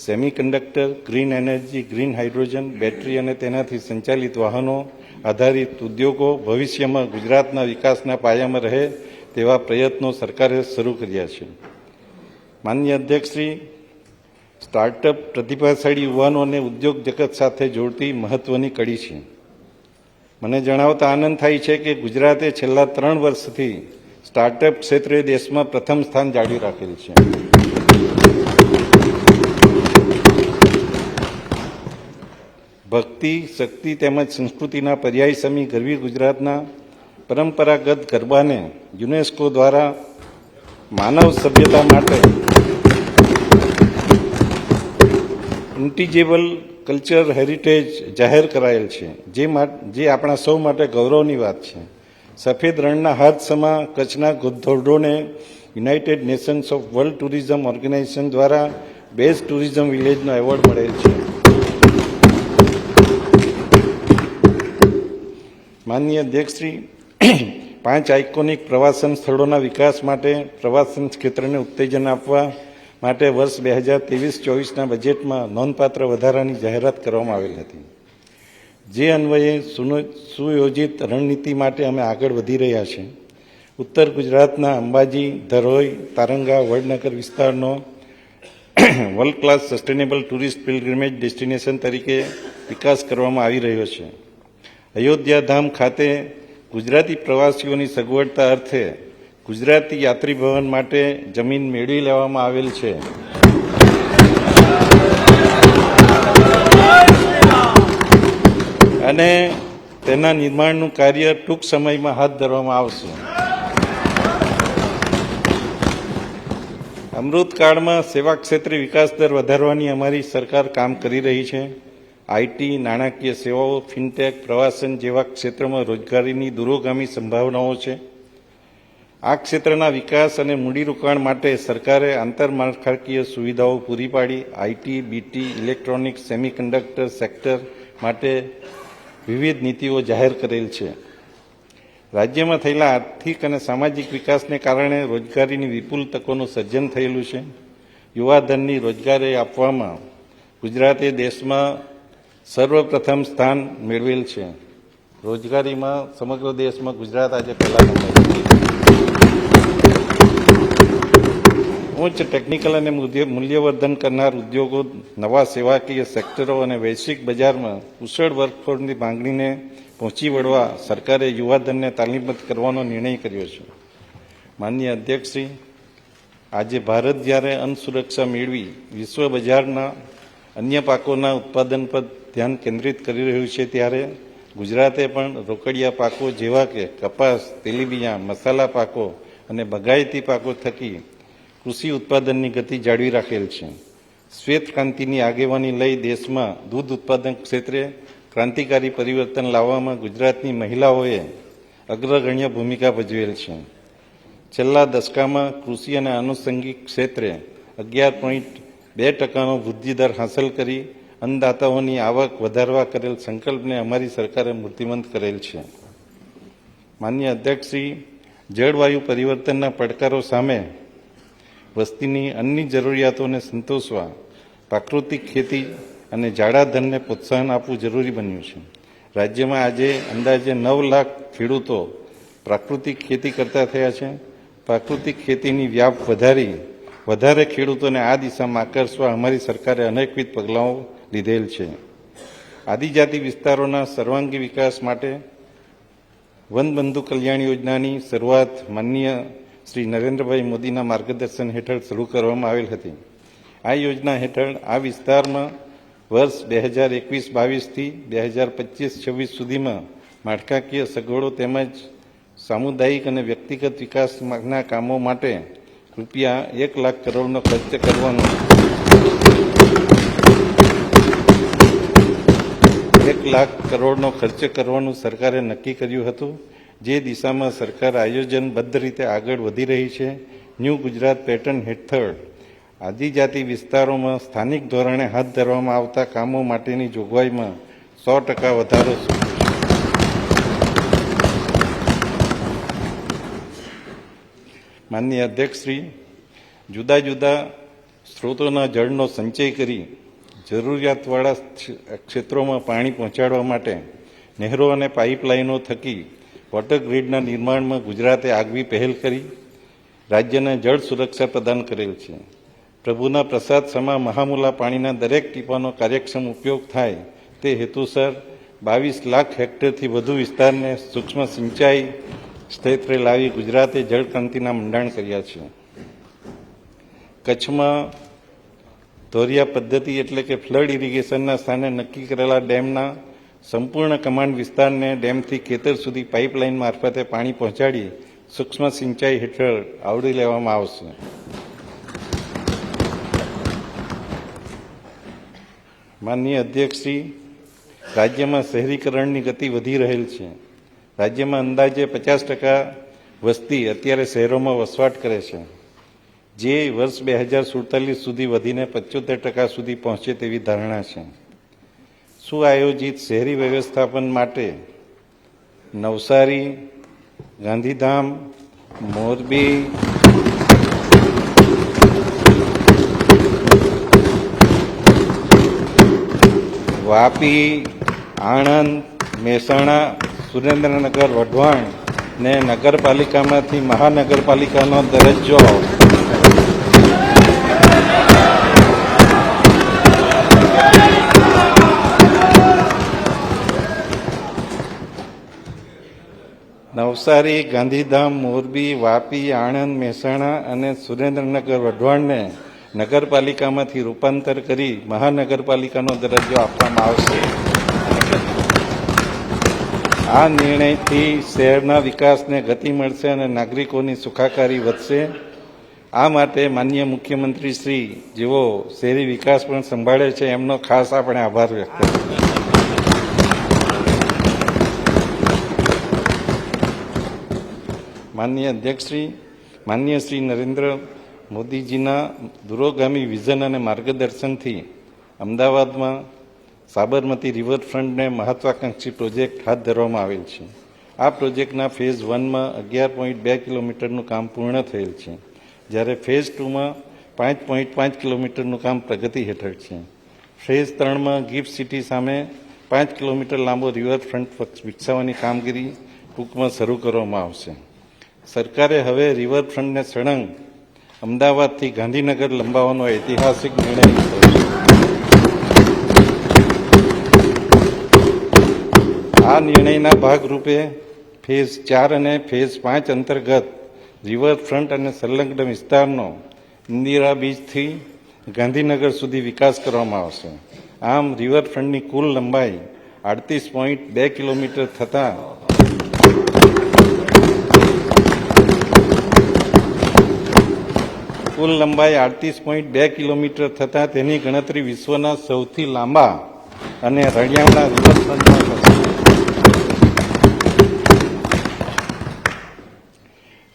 semiconductor, green energy, green hydrogen, battery અને તેનાથી સંચાલિત વાહનો આધારિત ઉદ્યોગો ભવિષ્યમાં ગુજરાતના વિકાસના પાયામાં રહે તેવા પ્રયત્નો સરકારે શરૂ કર્યા છે. માનનીય અધ્યક્ષશ્રી, સ્ટાર્ટઅપ પ્રતિભાશાળી યુવાનોને ઉદ્યોગ જગત સાથે જોડતી મહત્વની કડી છે. મને જણાવતા આનંદ થાય છે કે ગુજરાતે છેલ્લા 3 વર્ષથી સ્ટાર્ટઅપ ક્ષેત્રે દેશમાં પ્રથમ સ્થાન જાળવી રાખેલ છે. ભક્તિ, શક્તિ તેમજ સંસ્કૃતિના પર્યાય સમી ગરવી ગુજરાતના પરંપરાગત ગરબાને યુનેસ્કો દ્વારા માનવ સભ્યતા માટે ઇન્ટિજેબલ કલ્ચર હેરિટેજ જાહેર કરાયેલ છે, જે આપણા સૌ માટે ગૌરવની વાત છે. સફેદ રણના હાથ સમા કચ્છના ધોરડોને United Nations of World Tourism Organization દ્વારા બેસ્ટ ટુરિઝમ વિલેજનો એવોર્ડ મળેલ છે. માનનીય અધ્યક્ષશ્રી, 5 આઇકોનિક પ્રવાસન સ્થળોના વિકાસ માટે પ્રવાસન ક્ષેત્રને ઉત્તેજન આપવા માટે વર્ષ 2023-24ના બજેટમાં નોંધપાત્ર વધારાની જાહેરાત કરવામાં આવેલ હતી. જે અન્વયે સુયોજિત રણનીતિ માટે અમે આગળ વધી રહ્યા છીએ. ઉત્તર ગુજરાતના અંબાજી, ધરોઈ, તારંગા, વડનગર વિસ્તારનો world class sustainable tourist pilgrimage destination તરીકે વિકાસ કરવામાં આવી રહ્યો છે. અયોધ્યા ધામ ખાતે ગુજરાતી પ્રવાસીઓની સગવડતા અર્થે ગુજરાતી યાત્રી ભવન માટે જમીન મેળવી લેવામાં આવેલ છે. અને તેના નિર્માણનું કાર્ય ટૂંક સમયમાં હાથ ધરવામાં આવશે. અમૃતકાળમાં સેવા ક્ષેત્રે વિકાસ દર વધારવાની અમારી સરકાર કામ કરી રહી છે. આઈટી, નાણાકીય સેવાઓ, ફિનટેક, પ્રવાસન જેવા ક્ષેત્રોમાં રોજગારીની દૂરોગામી સંભાવનાઓ છે. આ ક્ષેત્રના વિકાસ અને મૂડીરોકાણ માટે સરકારે આંતરમાળખાકીય સુવિધાઓ પૂરી પાડી IT, BT, electronics, semiconductor sector માટે વિવિધ નીતિઓ જાહેર કરેલ છે. રાજ્યમાં થયેલા આર્થિક અને સામાજિક વિકાસને કારણે રોજગારીની વિપુલ તકોનું સર્જન થયેલું છે. યુવાધનની રોજગારી આપવામાં ગુજરાતે દેશમાં સર્વપ્રથમ સ્થાન મેળવેલ છે. રોજગારીમાં સમગ્ર દેશમાં ગુજરાત આજે પહેલા નંબર છે. ઉચ્ચ ટેકનિકલ અને મૂલ્યવર્ધન કરનાર ઉદ્યોગો, નવા સેવાકીય સેક્ટરો અને વૈશ્વિક બજારમાં કુશળ વર્કફોર્સની માંગણીને પહોંચી વળવા સરકારે યુવાધનને તાલીમબદ્ધ કરવાનો નિર્ણય કર્યો છે. માનનીય અધ્યક્ષશ્રી, આજે ભારત જ્યારે અન્ન સુરક્ષા મેળવી વિશ્વ બજારના અન્ય પાકોના ઉત્પાદન પર ધ્યાન કેન્દ્રિત કરી રહ્યું છે, ત્યારે ગુજરાતે પણ રોકડિયા પાકો જેવા કે કપાસ, તેલીબિયાં, મસાલા પાકો અને બગાયતી પાકો થકી કૃષિ ઉત્પાદનની ગતિ જાળવી રાખેલ છે. શ્વેત ક્રાંતિની આગેવાની લઈ દેશમાં દૂધ ઉત્પાદન ક્ષેત્રે ક્રાંતિકારી પરિવર્તન લાવવામાં ગુજરાતની મહિલાઓએ અગ્રગણ્ય ભૂમિકા ભજવેલ છે. છેલ્લા દશકામાં કૃષિ અને આનુષંગિક ક્ષેત્રે 11.2% વૃદ્ધિદર હાંસલ કરી અન્નદાતાઓની આવક વધારવા કરેલ સંકલ્પને અમારી સરકારે મૂર્તિમંત કરેલ છે. માનનીય અધ્યક્ષશ્રી, જળવાયુ પરિવર્તનના પડકારો સામે વસ્તીની અન્નની જરૂરિયાતોને સંતોષવા પ્રાકૃતિક ખેતી અને જાડા ધનને પ્રોત્સાહન આપવું જરૂરી બન્યું છે. રાજ્યમાં આજે અંદાજે 9 લાખ ખેડૂતો પ્રાકૃતિક ખેતી કરતા થયા છે. પ્રાકૃતિક ખેતીની વ્યાપ વધારે ખેડૂતોને આ દિશામાં આકર્ષવા અમારી સરકારે અનેકવિધ પગલાઓ લીધેલ છે. આદિજાતિ વિસ્તારોના સર્વાંગી વિકાસ માટે વનબંધુ કલ્યાણ યોજનાની શરૂઆત માનનીય શ્રી નરેન્દ્રભાઈ મોદીના માર્ગદર્શન હેઠળ શરૂ કરવામાં આવેલ હતી. આ યોજના હેઠળ આ વિસ્તારમાં વર્ષ 2021-22થી 2025-26 સુધીમાં માળખાકીય સગવડો તેમજ સામુદાયિક અને વ્યક્તિગત વિકાસના કામો માટે રૂપિયા 1 લાખ કરોડનો ખર્ચ કરવાનો લાખ કરોડનો ખર્ચ કરવાનું સરકારે નક્કી કર્યું હતું, જે દિશામાં સરકાર આયોજનબદ્ધ રીતે આગળ વધી રહી છે. ન્યૂ ગુજરાત પેટર્ન હેઠળ આદિજાતિ વિસ્તારોમાં સ્થાનિક ધોરણે હાથ ધરવામાં આવતા કામો માટેની જોગવાઈમાં 100% વધારો સૂચવ્યો છે. માનનીય અધ્યક્ષશ્રી, જુદા જુદા સ્ત્રોતોના જળનો સંચય કરી જરૂરિયાતવાળા ક્ષેત્રોમાં પાણી પહોંચાડવા માટે નહેરો અને પાઇપલાઇનો થકી વોટર ગ્રીડના નિર્માણમાં ગુજરાતે આગવી પહેલ કરી રાજ્યને જળ સુરક્ષા પ્રદાન કરેલ છે. પ્રભુના પ્રસાદ સમા મહામૂલા પાણીના દરેક ટીપાનો કાર્યક્ષમ ઉપયોગ થાય તે હેતુસર 22 લાખ હેક્ટરથી વધુ વિસ્તારને સૂક્ષ્મ સિંચાઈ ક્ષેત્રે લાવી ગુજરાતે જળક્રાંતિના મંડાણ કર્યા છે. કચ્છમાં ધોરિયા પદ્ધતિ એટલે કે ફ્લડ ઇરિગેશનના સ્થાને નક્કી કરેલા ડેમના સંપૂર્ણ કમાન્ડ વિસ્તારને ડેમથી ખેતર સુધી પાઇપલાઇન મારફતે પાણી પહોંચાડી સૂક્ષ્મ સિંચાઈ હેઠળ આવરી લેવામાં આવશે. માનનીય અધ્યક્ષશ્રી, રાજ્યમાં શહેરીકરણની ગતિ વધી રહેલ છે. રાજ્યમાં અંદાજે 50% વસ્તી અત્યારે શહેરોમાં વસવાટ કરે છે, જે વર્ષ 2047 સુધી વધીને 75% સુધી પહોંચે તેવી ધારણા છે. સુઆયોજિત શહેરી વ્યવસ્થાપન માટે નવસારી, ગાંધીધામ, મોરબી, વાપી, આણંદ, મહેસાણા, સુરેન્દ્રનગર, વઢવાણ ને નગરપાલિકામાંથી મહાનગરપાલિકાનો દરજ્જો નવસારી, ગાંધીધામ, મોરબી, વાપી, આણંદ, મહેસાણા અને સુરેન્દ્રનગર, વઢવાણને નગરપાલિકામાંથી રૂપાંતર કરી મહાનગરપાલિકાનો દરજ્જો આપવામાં આવશે. આ નિર્ણયથી શહેરના વિકાસને ગતિ મળશે અને નાગરિકોની સુખાકારી વધશે. આ માટે માનનીય મુખ્યમંત્રી શ્રી, જેઓ શહેરી વિકાસ પણ સંભાળે છે, એમનો ખાસ આપણે આભાર વ્યક્ત કરીએ. માનનીય અધ્યક્ષશ્રી, માનનીય શ્રી નરેન્દ્ર મોદીજીના દૂરોગામી વિઝન અને માર્ગદર્શનથી અમદાવાદમાં સાબરમતી રિવરફ્રન્ટને મહત્વાકાંક્ષી પ્રોજેક્ટ હાથ ધરવામાં આવેલ છે. આ પ્રોજેક્ટના ફેઝ 1માં 11.2 કિલોમીટરનું કામ પૂર્ણ થયેલ છે, જ્યારે ફેઝ 2માં 5.5 કિલોમીટરનું કામ પ્રગતિ હેઠળ છે. ફેઝ 3માં ગિફ્ટ સિટી સામે 5 કિલોમીટર લાંબો રિવરફ્રન્ટ વિકસાવવાની કામગીરી ટૂંકમાં શરૂ કરવામાં આવશે. સરકારે હવે રિવરફ્રન્ટને સળંગ અમદાવાદથી ગાંધીનગર લંબાવવાનો ઐતિહાસિક નિર્ણય લીધો છે. આ નિર્ણયના ભાગરૂપે ફેઝ 4 અને ફેઝ 5 અંતર્ગત રિવરફ્રન્ટ અને સંલગ્ન વિસ્તારનો ઇન્દિરા બીચથી ગાંધીનગર સુધી વિકાસ કરવામાં આવશે. આમ રિવરફ્રન્ટની કુલ લંબાઈ 38.2 કિલોમીટર થતાં કુલ લંબાઈ 38.2 કિલોમીટર થતાં તેની ગણતરી વિશ્વના સૌથી લાંબા અને રળિયામણા રિવરફ્રન્ટમાં થશે.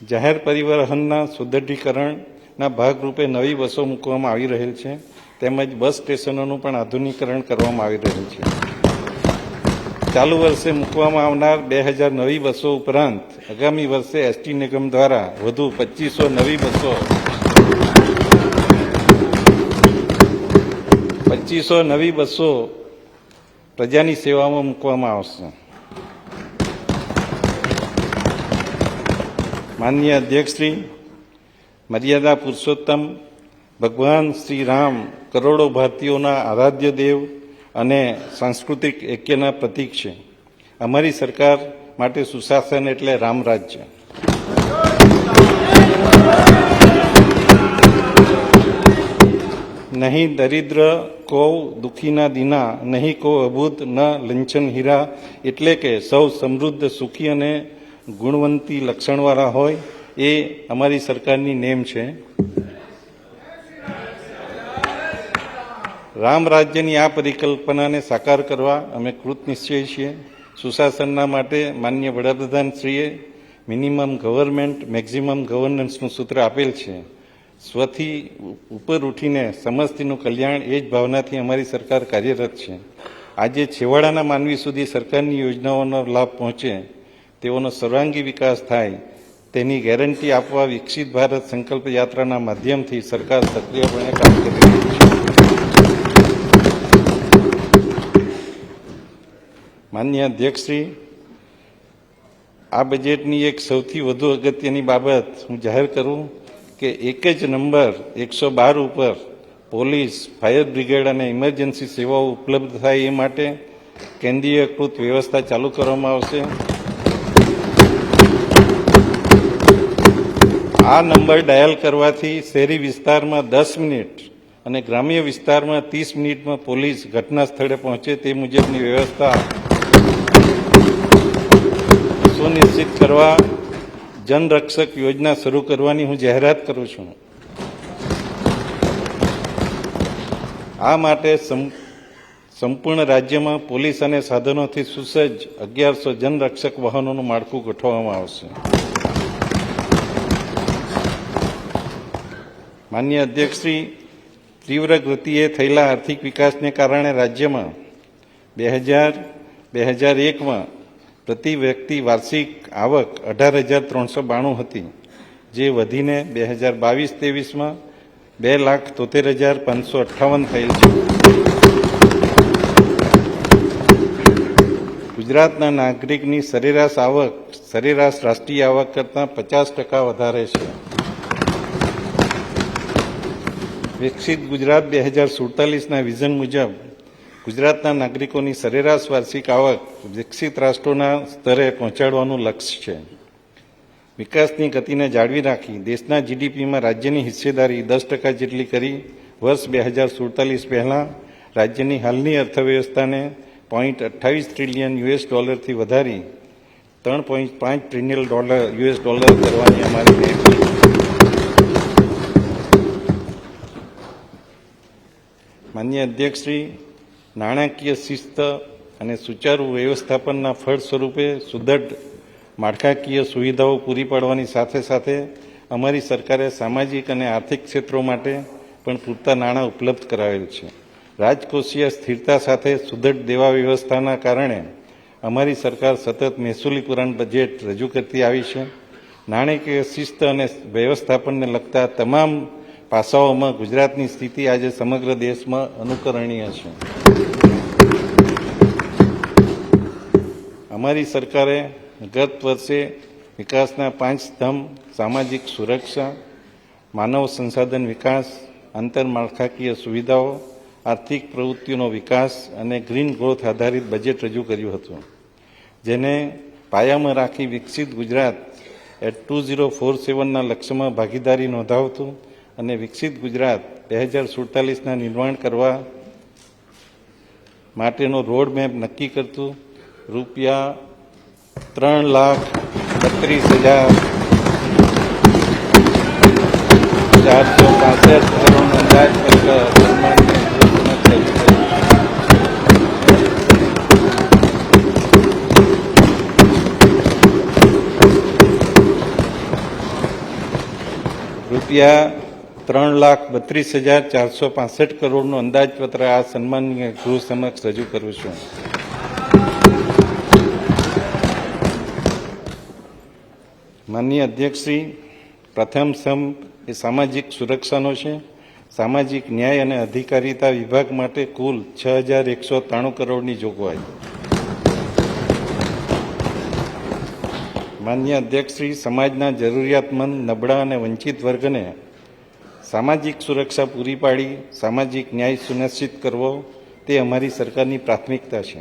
જાહેર પરિવહનના સુદૃઢીકરણના ભાગરૂપે નવી બસો મૂકવામાં આવી રહેલ છે, તેમજ બસ સ્ટેશનોનું પણ આધુનિકરણ કરવામાં આવી રહ્યું છે. ચાલુ વર્ષે મૂકવામાં આવનાર 2000 નવી બસો ઉપરાંત આગામી વર્ષે એસટી નિગમ દ્વારા વધુ 2500 નવી બસો 2500 નવી બસો પ્રજાની સેવામાં મૂકવામાં આવશે. માનનીય અધ્યક્ષશ્રી, મર્યાદા પુરુષોત્તમ ભગવાન શ્રી રામ કરોડો ભારતીયોના આરાધ્ય દેવ અને સાંસ્કૃતિક ઐક્યના પ્રતીક છે. અમારી સરકાર માટે સુશાસન એટલે રામ રાજ્ય. નહીં દરિદ્ર કો દુઃખીના દીના, નહીં કો અબૂધ ન લંચન હીરા, એટલે કે સૌ સમૃદ્ધ, સુખી અને ગુણવંતી લક્ષણવાળા હોય, એ અમારી સરકારની નેમ છે. રામ રાજ્યની આ પરિકલ્પનાને સાકાર કરવા અમે કૃતનિશ્ચયી છીએ. સુશાસનના માટે માનનીય વડાપ્રધાનશ્રીએ મિનિમમ ગવર્મેન્ટ મેક્ઝિમમ ગવર્નન્સનું સૂત્ર આપેલ છે. સ્વથી ઉપર ઉઠીને સમસ્તીનું કલ્યાણ એ જ ભાવનાથી અમારી સરકાર કાર્યરત છે. આજે છેવાડાના માનવી સુધી સરકારની યોજનાઓનો લાભ પહોંચે, તેઓનો સર્વાંગી વિકાસ થાય, તેની ગેરંટી આપવા વિકસિત ભારત સંકલ્પ યાત્રાના માધ્યમથી સરકાર સક્રિયપણે કામ કરી રહી છે. માનનીય અધ્યક્ષશ્રી, આ બજેટની એક સૌથી વધુ અગત્યની બાબત હું જાહેર કરું કે એક જ નંબર 112 ઉપર પોલીસ, ફાયર બ્રિગેડ અને ઇમરજન્સી સેવાઓ ઉપલબ્ધ થાય એ માટે કેન્દ્રીયકૃત વ્યવસ્થા ચાલુ કરવામાં આવશે. આ નંબર ડાયલ કરવાથી શહેરી વિસ્તારમાં 10 મિનિટ અને ગ્રામ્ય વિસ્તારમાં 30 મિનિટમાં પોલીસ ઘટના સ્થળે પહોંચે તે મુજબની વ્યવસ્થા સુનિશ્ચિત કરવા જનરક્ષક યોજના શરૂ કરવાની હું જાહેરાત કરું છું. આ માટે સંપૂર્ણ રાજ્યમાં પોલીસ અને સાધનોથી સુસજ્જ 1100 જનરક્ષક વાહનોનું માળખું ગોઠવવામાં આવશે. માનનીય અધ્યક્ષશ્રી, તીવ્ર ગતિએ થયેલા આર્થિક વિકાસને કારણે રાજ્યમાં 2001માં પ્રતિ વ્યક્તિ વાર્ષિક આવક 18,392 હતી, જે વધીને 2022-23માં 2,73,558 થયેલ છે. ગુજરાતના નાગરિકની સરેરાશ આવક સરેરાશ રાષ્ટ્રીય આવક કરતાં 50% વધારે છે. વિકસિત ગુજરાત 2047ના વિઝન મુજબ ગુજરાતના નાગરિકોની સરેરાશ વાર્ષિક આવક વિકસિત રાષ્ટ્રોના સ્તરે પહોંચાડવાનું લક્ષ્ય છે. વિકાસની ગતિને જાળવી રાખી દેશના જીડીપીમાં રાજ્યની હિસ્સેદારી 10% જેટલી કરી વર્ષ 2047 પહેલાં રાજ્યની હાલની અર્થવ્યવસ્થાને $0.28 ટ્રિલિયન થી વધારી $3.5 ટ્રિલિયન કરવાની અમારી નેમ છે. માનનીય અધ્યક્ષશ્રી, નાણાકીય શિસ્ત અને સુચારુ વ્યવસ્થાપનના ફળ સ્વરૂપે સુદૃઢ માળખાકીય સુવિધાઓ પૂરી પાડવાની સાથે સાથે અમારી સરકારે સામાજિક અને આર્થિક ક્ષેત્રો માટે પણ પૂરતા નાણાં ઉપલબ્ધ કરાવેલ છે. રાજકોષીય સ્થિરતા સાથે સુદૃઢ દેવા વ્યવસ્થાના કારણે અમારી સરકાર સતત મહેસૂલી પુરાણ બજેટ રજૂ કરતી આવી છે. નાણાકીય શિસ્ત અને વ્યવસ્થાપનને લગતા તમામ પાસાઓમાં ગુજરાતની સ્થિતિ આજે સમગ્ર દેશમાં અનુકરણીય છે. અમારી સરકારે ગત વર્ષે વિકાસના 5 સ્તંભ સામાજિક સુરક્ષા, માનવ સંસાધન વિકાસ, આંતરમાળખાકીય સુવિધાઓ, આર્થિક પ્રવૃત્તિઓનો વિકાસ અને ગ્રીન ગ્રોથ આધારિત બજેટ રજૂ કર્યું હતું, જેને પાયામાં રાખી વિકસિત ગુજરાત એટ 2047ના લક્ષ્યમાં ભાગીદારી નોંધાવતું અને વિકસિત ગુજરાત 2047ના નિર્માણ કરવા માટેનો રોડ મેપ નક્કી કરતું ₹3,32,465 કરોડ અંદાજપત્ર ₹3,32,465 કરોડનું અંદાજપત્ર આ સન્માનીય ગૃહ સમક્ષ રજૂ કરું છું. માનનીય અધ્યક્ષશ્રી, પ્રથમ સ્તંભ એ સામાજિક સુરક્ષાનો છે. સામાજિક ન્યાય અને અધિકારીતા વિભાગ માટે કુલ 6,193 કરોડની જોગવાઈ. માનનીય અધ્યક્ષશ્રી, સમાજના જરૂરિયાતમંદ, નબળા અને વંચિત વર્ગને સામાજિક સુરક્ષા પૂરી પાડી સામાજિક ન્યાય સુનિશ્ચિત કરવો તે અમારી સરકારની પ્રાથમિકતા છે.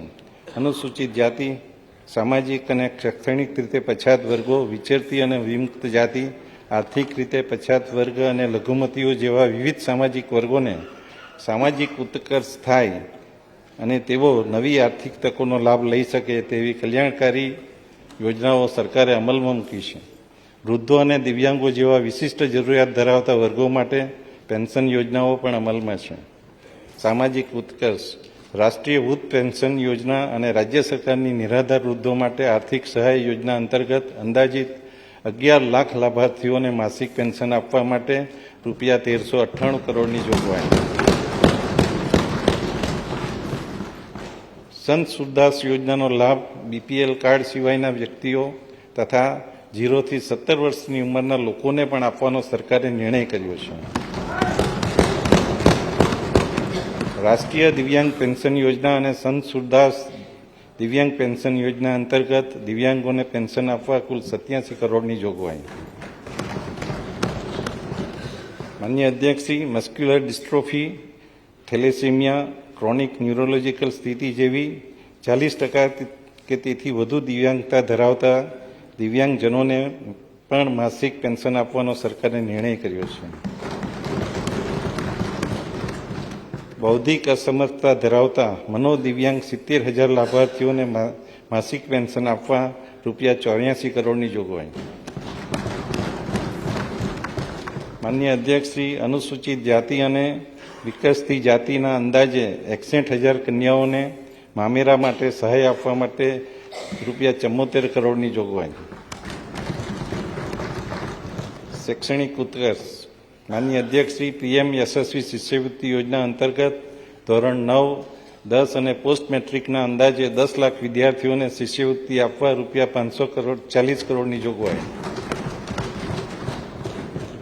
અનુસૂચિત જાતિ, સામાજિક અને શૈક્ષણિક રીતે પછાત વર્ગો, વિચરતી અને વિમુક્ત જાતિ, આર્થિક રીતે પછાત વર્ગ અને લઘુમતીઓ જેવા વિવિધ સામાજિક વર્ગોને સામાજિક ઉત્કર્ષ થાય અને તેઓ નવી આર્થિક તકોનો લાભ લઈ શકે તેવી કલ્યાણકારી યોજનાઓ સરકારે અમલમાં મૂકી છે. વૃદ્ધો અને દિવ્યાંગો જેવા વિશિષ્ટ જરૂરિયાત ધરાવતા વર્ગો માટે પેન્શન યોજનાઓ પણ અમલમાં છે. સામાજિક ઉત્કર્ષ, રાષ્ટ્રીય વૃદ્ધ પેન્શન યોજના અને રાજ્ય સરકારની નિરાધાર વૃદ્ધો માટે આર્થિક સહાય યોજના અંતર્ગત અંદાજિત 11 લાખ લાભાર્થીઓને માસિક પેન્શન આપવા માટે રૂપિયા 1398 કરોડની જોગવાઈ. સંત સુરદાસ યોજનાનો લાભ બીપીએલ કાર્ડ સિવાયના વ્યક્તિઓ તથા 0 થી 17 વર્ષની ઉંમરના લોકોને પણ આપવાનો સરકારે નિર્ણય કર્યો છે. રાષ્ટ્રીય દિવ્યાંગ પેન્શન યોજના અને સંત સુરદાસ દિવ્યાંગ પેન્શન યોજના અંતર્ગત દિવ્યાંગોને પેન્શન આપવા કુલ 87 કરોડની જોગવાઈ. માનનીય અધ્યક્ષશ્રી, muscular dystrophy, thalassaemia, chronic neurological સ્થિતિ જેવી 40% કે તેથી વધુ દિવ્યાંગતા ધરાવતા દિવ્યાંગજનોને પણ માસિક પેન્શન આપવાનો સરકારે નિર્ણય કર્યો છે. બૌદ્ધિક અસમર્થતા ધરાવતા મનોદિવ્યાંગ 70,000 લાભાર્થીઓને માસિક પેન્શન આપવા રૂપિયા 84 કરોડની જોગવાઈ. માનનીય અધ્યક્ષશ્રી, અનુસૂચિત જાતિ અને વિકસતી જાતિના અંદાજે 61,000 કન્યાઓને મામેરા માટે સહાય આપવા માટે રૂપિયા 74 કરોડની જોગવાઈ. શૈક્ષણિક ઉત્કર્ષ, માનનીય અધ્યક્ષશ્રી, પીએમ યશસ્વી શિષ્યવૃત્તિ યોજના અંતર્ગત ધોરણ 9, 10 અને પોસ્ટ મેટ્રિકના અંદાજે 10 લાખ વિદ્યાર્થીઓને શિષ્યવૃત્તિ આપવા રૂપિયા 540 કરોડની જોગવાઈ.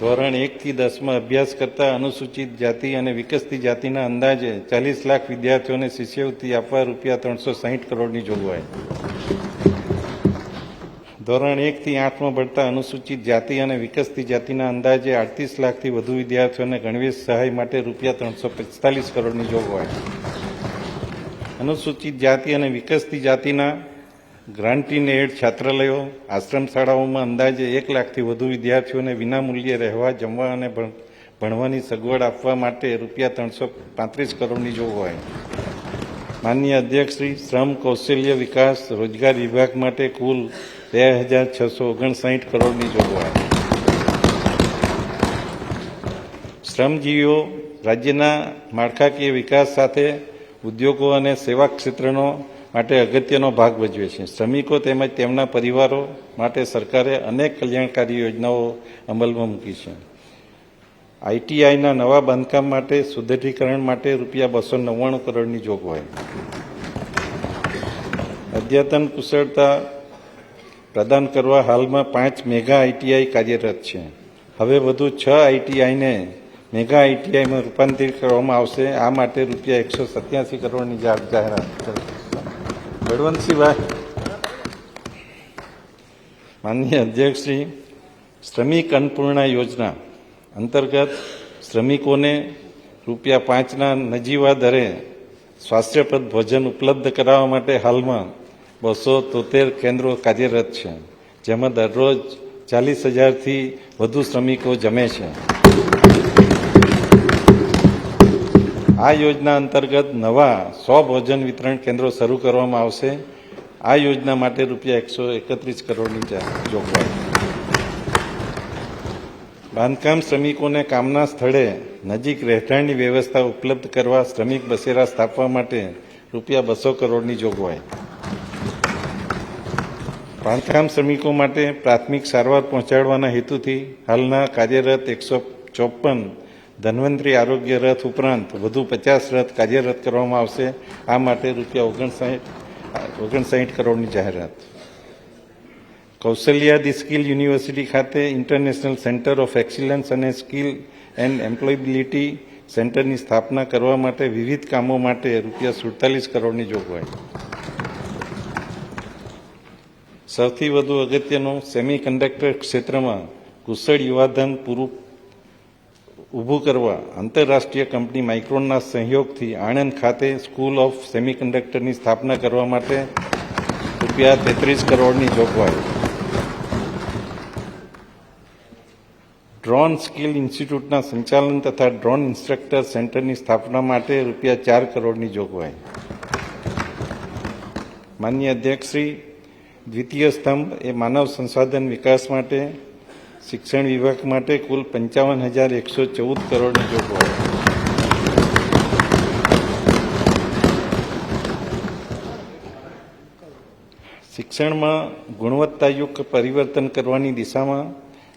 ધોરણ 1 થી 10માં અભ્યાસ કરતા અનુસૂચિત જાતિ અને વિકસતી જાતિના અંદાજે 40 લાખ વિદ્યાર્થીઓને શિષ્યવૃત્તિ આપવા રૂપિયા 360 કરોડની જોગવાઈ. ધોરણ 1 થી 8માં ભણતા અનુસૂચિત જાતિ અને વિકસતી જાતિના અંદાજે 38 લાખથી વધુ વિદ્યાર્થીઓને ગણવેશ સહાય માટે રૂપિયા 345 કરોડની જોગવાઈ. અનુસૂચિત જાતિ અને વિકસતી જાતિના ગ્રાન્ટીન એડ છાત્રાલયો, આશ્રમ શાળાઓમાં અંદાજે 1 લાખથી વધુ વિદ્યાર્થીઓને વિનામૂલ્યે રહેવા, જમવા અને ભણવાની સગવડ આપવા માટે રૂપિયા 335 કરોડની જોગવાઈ. માનનીય અધ્યક્ષશ્રી, શ્રમ, કૌશલ્ય વિકાસ, રોજગાર વિભાગ માટે કુલ 2,659 કરોડની જોગવાઈ. શ્રમજીવીઓ રાજ્યના માળખાકીય વિકાસ સાથે ઉદ્યોગો અને સેવા ક્ષેત્રનો માટે અગત્યનો ભાગ ભજવે છે. શ્રમિકો તેમજ તેમના પરિવારો માટે સરકારે અનેક કલ્યાણકારી યોજનાઓ અમલમાં મૂકી છે. આઈટીઆઈના નવા બાંધકામ માટે સુદૃઢીકરણ માટે રૂપિયા 299 કરોડની જોગવાઈ. અદ્યતન કુશળતા પ્રદાન કરવા હાલમાં 5 મેગા આઈટીઆઈ કાર્યરત છે. હવે વધુ 6 આઈટીઆઈને મેગા આઈટીઆઈમાં રૂપાંતરિત કરવામાં આવશે. આ માટે રૂપિયા 187 કરોડની જાહેરાત. બળવંતસિંહભાઈ, માનનીય અધ્યક્ષશ્રી, શ્રમિક અન્નપૂર્ણા યોજના અંતર્ગત શ્રમિકોને રૂપિયા 5ના નજીવા દરે સ્વાસ્થ્યપ્રદ ભોજન ઉપલબ્ધ કરાવવા માટે હાલમાં 273 કેન્દ્રો કાર્યરત છે, જેમાં દરરોજ 40,000થી વધુ શ્રમિકો જમે છે. આ યોજના અંતર્ગત નવા 100 ભોજન વિતરણ કેન્દ્રો શરૂ કરવામાં આવશે. આ યોજના માટે રૂપિયા 131 કરોડની જોગવાઈ. બાંધકામ શ્રમિકોને કામના સ્થળે નજીક રહેઠાણની વ્યવસ્થા ઉપલબ્ધ કરવા શ્રમિક બસેરા સ્થાપવા માટે રૂપિયા 200 કરોડની જોગવાઈ. બાંધકામ શ્રમિકો માટે પ્રાથમિક સારવાર પહોંચાડવાના હેતુથી હાલના કાર્યરત 154 ધન્વંતરી આરોગ્ય રથ ઉપરાંત વધુ 50 રથ કાર્યરત કરવામાં આવશે. આ માટે રૂપિયા 59 કરોડની જાહેરાત. કૌશલ્યા ધી સ્કિલ યુનિવર્સિટી ખાતે ઇન્ટરનેશનલ સેન્ટર ઓફ એક્સિલન્સ અને સ્કિલ એન્ડ એમ્પ્લોયબિલિટી સેન્ટરની સ્થાપના કરવા માટે વિવિધ કામો માટે રૂપિયા 47 કરોડની જોગવાઈ. સૌથી વધુ અગત્યનું, સેમિકન્ડક્ટર ક્ષેત્રમાં કુશળ યુવાધન ઊભું કરવા આંતરરાષ્ટ્રીય કંપની માઇક્રોનના સહયોગથી આણંદ ખાતે સ્કૂલ ઓફ સેમિકન્ડક્ટરની સ્થાપના કરવા માટે રૂપિયા 33 કરોડની જોગવાઈ. ડ્રોન સ્કિલ ઇન્સ્ટિટ્યૂટના સંચાલન તથા ડ્રોન ઇન્સ્ટ્રક્ટર સેન્ટરની સ્થાપના માટે રૂપિયા 4 કરોડની જોગવાઈ. માનનીય અધ્યક્ષશ્રી, દ્વિતીય સ્તંભ એ માનવ સંસાધન વિકાસ માટે શિક્ષણ વિભાગ માટે કુલ 55,114 કરોડની જોગવાઈ. શિક્ષણમાં ગુણવત્તાયુક્ત પરિવર્તન કરવાની દિશામાં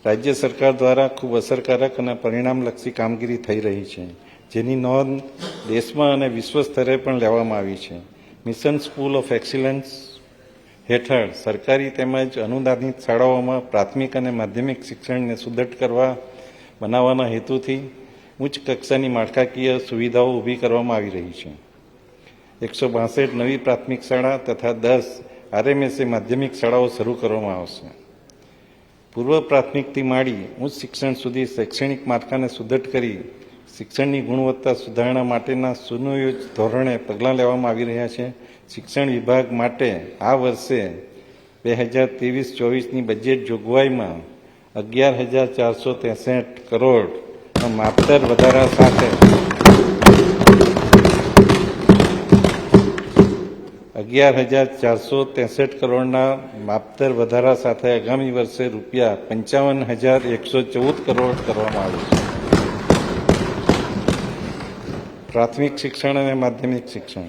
રાજ્ય સરકાર દ્વારા ખૂબ અસરકારક અને પરિણામલક્ષી કામગીરી થઈ રહી છે, જેની નોંધ દેશમાં અને વિશ્વ સ્તરે પણ લેવામાં આવી છે. મિશન સ્કૂલ ઓફ એક્સિલન્સ હેઠળ સરકારી તેમજ અનુદાનિત શાળાઓમાં પ્રાથમિક અને માધ્યમિક શિક્ષણને સુદૃઢ બનાવવાના હેતુથી ઉચ્ચ કક્ષાની માળખાકીય સુવિધાઓ ઊભી કરવામાં આવી રહી છે. 162 નવી પ્રાથમિક શાળા તથા 10 RMSA માધ્યમિક શાળાઓ શરૂ કરવામાં આવશે. પૂર્વ પ્રાથમિકથી માંડી ઉચ્ચ શિક્ષણ સુધી શૈક્ષણિક માળખાને સુદૃઢ કરી શિક્ષણની ગુણવત્તા સુધારણા માટેના સુનિયોજિત ધોરણે પગલાં લેવામાં આવી રહ્યા છે. શિક્ષણ વિભાગ માટે આ વર્ષે 2023-24ની બજેટ જોગવાઈમાં 11,463 કરોડના માપદર વધારા સાથે 11,463 કરોડના માપદર વધારા સાથે આગામી વર્ષે રૂપિયા 55,114 કરોડ કરવામાં આવે છે. પ્રાથમિક શિક્ષણ અને માધ્યમિક શિક્ષણ.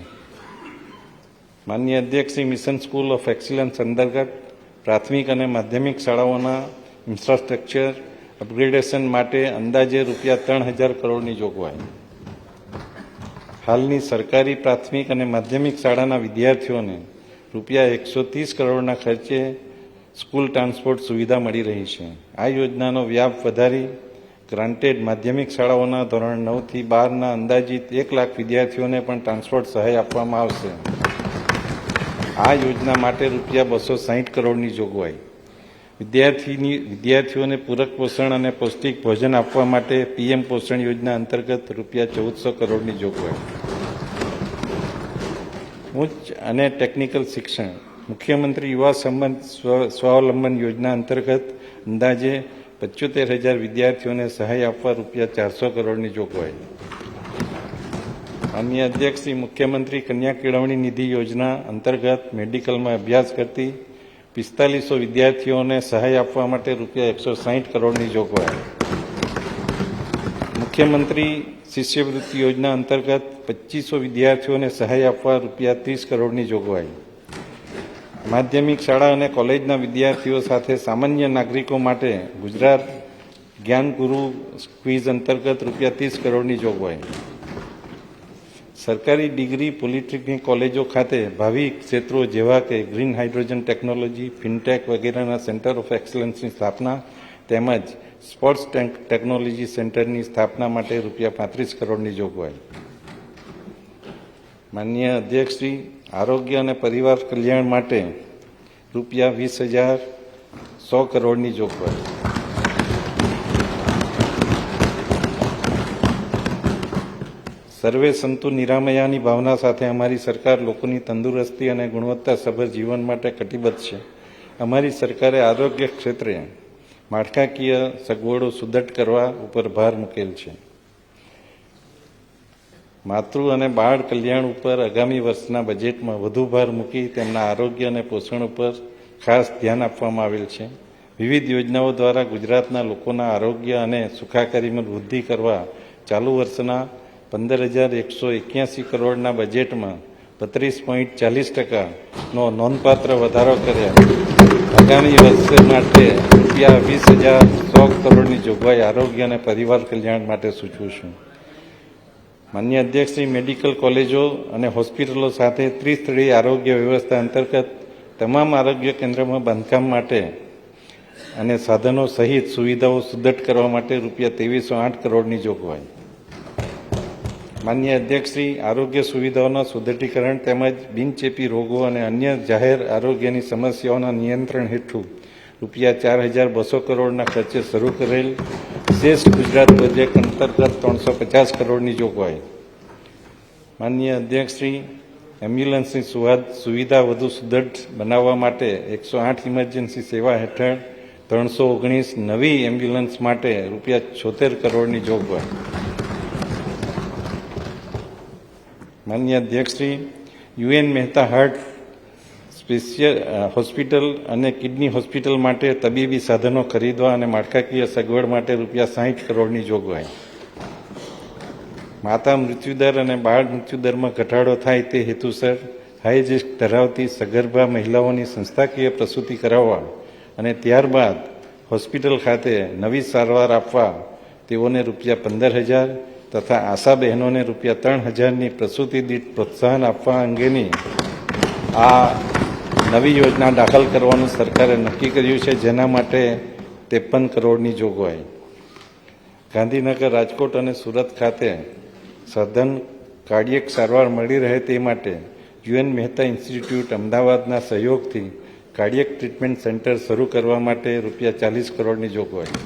માનનીય અધ્યક્ષ Shri mission school of excellence અંતર્ગત પ્રાથમિક અને માધ્યમિક શાળાઓના ઇન્ફ્રાસ્ટ્રક્ચર અપગ્રેડેશન માટે અંદાજે રૂપિયા 3,000 કરોડની જોગવાઈ. હાલની સરકારી પ્રાથમિક અને માધ્યમિક શાળાના વિદ્યાર્થીઓને રૂપિયા 130 કરોડના ખર્ચે સ્કૂલ ટ્રાન્સપોર્ટ સુવિધા મળી રહી છે. આ યોજનાનો વ્યાપ વધારી ગ્રાન્ટેડ માધ્યમિક શાળાઓના ધોરણ 9 થી 12ના અંદાજિત 1 લાખ વિદ્યાર્થીઓને પણ ટ્રાન્સપોર્ટ સહાય આપવામાં આવશે. આ યોજના માટે રૂપિયા 260 કરોડની જોગવાઈ. વિદ્યાર્થીઓને પૂરક પોષણ અને પૌષ્ટિક ભોજન આપવા માટે PM પોષણ યોજના અંતર્ગત રૂપિયા 1400 કરોડની જોગવાઈ. ઉચ્ચ અને ટેકનિકલ શિક્ષણ. મુખ્યમંત્રી યુવા સ્વાવલંબન યોજના અંતર્ગત અંદાજે 75,000 વિદ્યાર્થીઓને સહાય આપવા રૂપિયા 400 કરોડની જોગવાઈ. માનનીય અધ્યક્ષ શ્રી મુખ્યમંત્રી કન્યા કેળવણી નિધિ યોજના અંતર્ગત મેડિકલમાં અભ્યાસ કરતી 4500 વિદ્યાર્થીઓને સહાય આપવા માટે રૂપિયા 160 કરોડની જોગવાઈ. મુખ્યમંત્રી શિષ્યવૃત્તિ યોજના અંતર્ગત 2500 વિદ્યાર્થીઓને સહાય આપવા રૂપિયા 30 કરોડની જોગવાઈ. માધ્યમિક શાળા અને કોલેજના વિદ્યાર્થીઓ સાથે સામાન્ય નાગરિકો માટે ગુજરાત જ્ઞાન ગુરુ ક્વિઝ અંતર્ગત રૂપિયા 30 કરોડની જોગવાઈ. સરકારી ડિગ્રી પોલિટેકનિક કોલેજો ખાતે ભાવિ ક્ષેત્રો જેવા કે ગ્રીન હાઇડ્રોજન ટેકનોલોજી, ફિનટેક વગેરેના સેન્ટર ઓફ એક્સલન્સની સ્થાપના તેમજ સ્પોર્ટ્સ ટેકનોલોજી સેન્ટરની સ્થાપના માટે રૂપિયા 35 કરોડની જોગવાઈ. માનનીય અધ્યક્ષશ્રી, આરોગ્ય અને પરિવાર કલ્યાણ માટે રૂપિયા 20,100 કરોડની જોગવાઈ. સર્વે સંતુ નિરામયાની ભાવના સાથે અમારી સરકાર લોકોની તંદુરસ્તી અને ગુણવત્તાસભર જીવન માટે કટિબદ્ધ છે. અમારી સરકારે આરોગ્ય ક્ષેત્રે માળખાકીય સગવડો સુદૃઢ કરવા ઉપર ભાર મૂકેલ છે. માતૃ અને બાળ કલ્યાણ ઉપર આગામી વર્ષના બજેટમાં વધુ ભાર મૂકી તેમના આરોગ્ય અને પોષણ ઉપર ખાસ ધ્યાન આપવામાં આવેલ છે. વિવિધ યોજનાઓ દ્વારા ગુજરાતના લોકોના આરોગ્ય અને સુખાકારીમાં વૃદ્ધિ કરવા ચાલુ વર્ષના 15,181 કરોડના બજેટમાં 32.40%નો નોંધપાત્ર વધારો કર્યા. આગામી વર્ષ માટે રૂપિયા 20,100 કરોડની જોગવાઈ આરોગ્ય અને પરિવાર કલ્યાણ માટે સૂચવું છું. માન્ય અધ્યક્ષશ્રી, મેડિકલ કોલેજો અને હોસ્પિટલો સાથે ત્રિસ્તરીય આરોગ્ય વ્યવસ્થા અંતર્ગત તમામ આરોગ્ય કેન્દ્રમાં બાંધકામ માટે અને સાધનો સહિત સુવિધાઓ સુદૃઢ કરવા માટે રૂપિયા 2308 કરોડની જોગવાઈ. માન્ય અધ્યક્ષશ્રી, આરોગ્ય સુવિધાઓના સુદૃઢીકરણ તેમજ બિનચેપી રોગો અને અન્ય જાહેર આરોગ્યની સમસ્યાઓના નિયંત્રણ હેઠળ રૂપિયા 4,200 કરોડના ખર્ચે શરૂ કરેલ વિશેષ ગુજરાત પ્રોજેક્ટ અંતર્ગત 350 કરોડની જોગવાઈ. માન્ય અધ્યક્ષશ્રી, એમ્બ્યુલન્સની સુવિધા વધુ સુદૃઢ બનાવવા માટે 108 ઇમરજન્સી સેવા હેઠળ 319 નવી એમ્બ્યુલન્સ માટે રૂપિયા 76 કરોડની જોગવાઈ. માન્ય અધ્યક્ષશ્રી, UN મહેતા હાર્ટ હોસ્પિટલ અને કિડની હોસ્પિટલ માટે તબીબી સાધનો ખરીદવા અને માળખાકીય સગવડ માટે રૂપિયા 60 કરોડની જોગવાઈ. માતા મૃત્યુદર અને બાળ મૃત્યુદરમાં ઘટાડો થાય તે હેતુસર હાઈ રિસ્ક ધરાવતી સગર્ભા મહિલાઓની સંસ્થાકીય પ્રસૂતિ કરાવવા અને ત્યારબાદ હોસ્પિટલ ખાતે નવી સારવાર આપવા તેઓને ₹15,000 તથા આશા બહેનોને ₹3,000ની પ્રસૂતિ દીઠ પ્રોત્સાહન આપવા અંગેની આ નવી યોજના દાખલ કરવાનું સરકારે નક્કી કર્યું છે, જેના માટે 53 કરોડની જોગવાઈ. ગાંધીનગર, રાજકોટ અને સુરત ખાતે સઘન કાર્ડિયક સારવાર મળી રહે તે માટે યુએન મહેતા ઇન્સ્ટિટ્યૂટ અમદાવાદના સહયોગથી કાર્ડિયક ટ્રીટમેન્ટ સેન્ટર શરૂ કરવા માટે ₹40 કરોડની જોગવાઈ.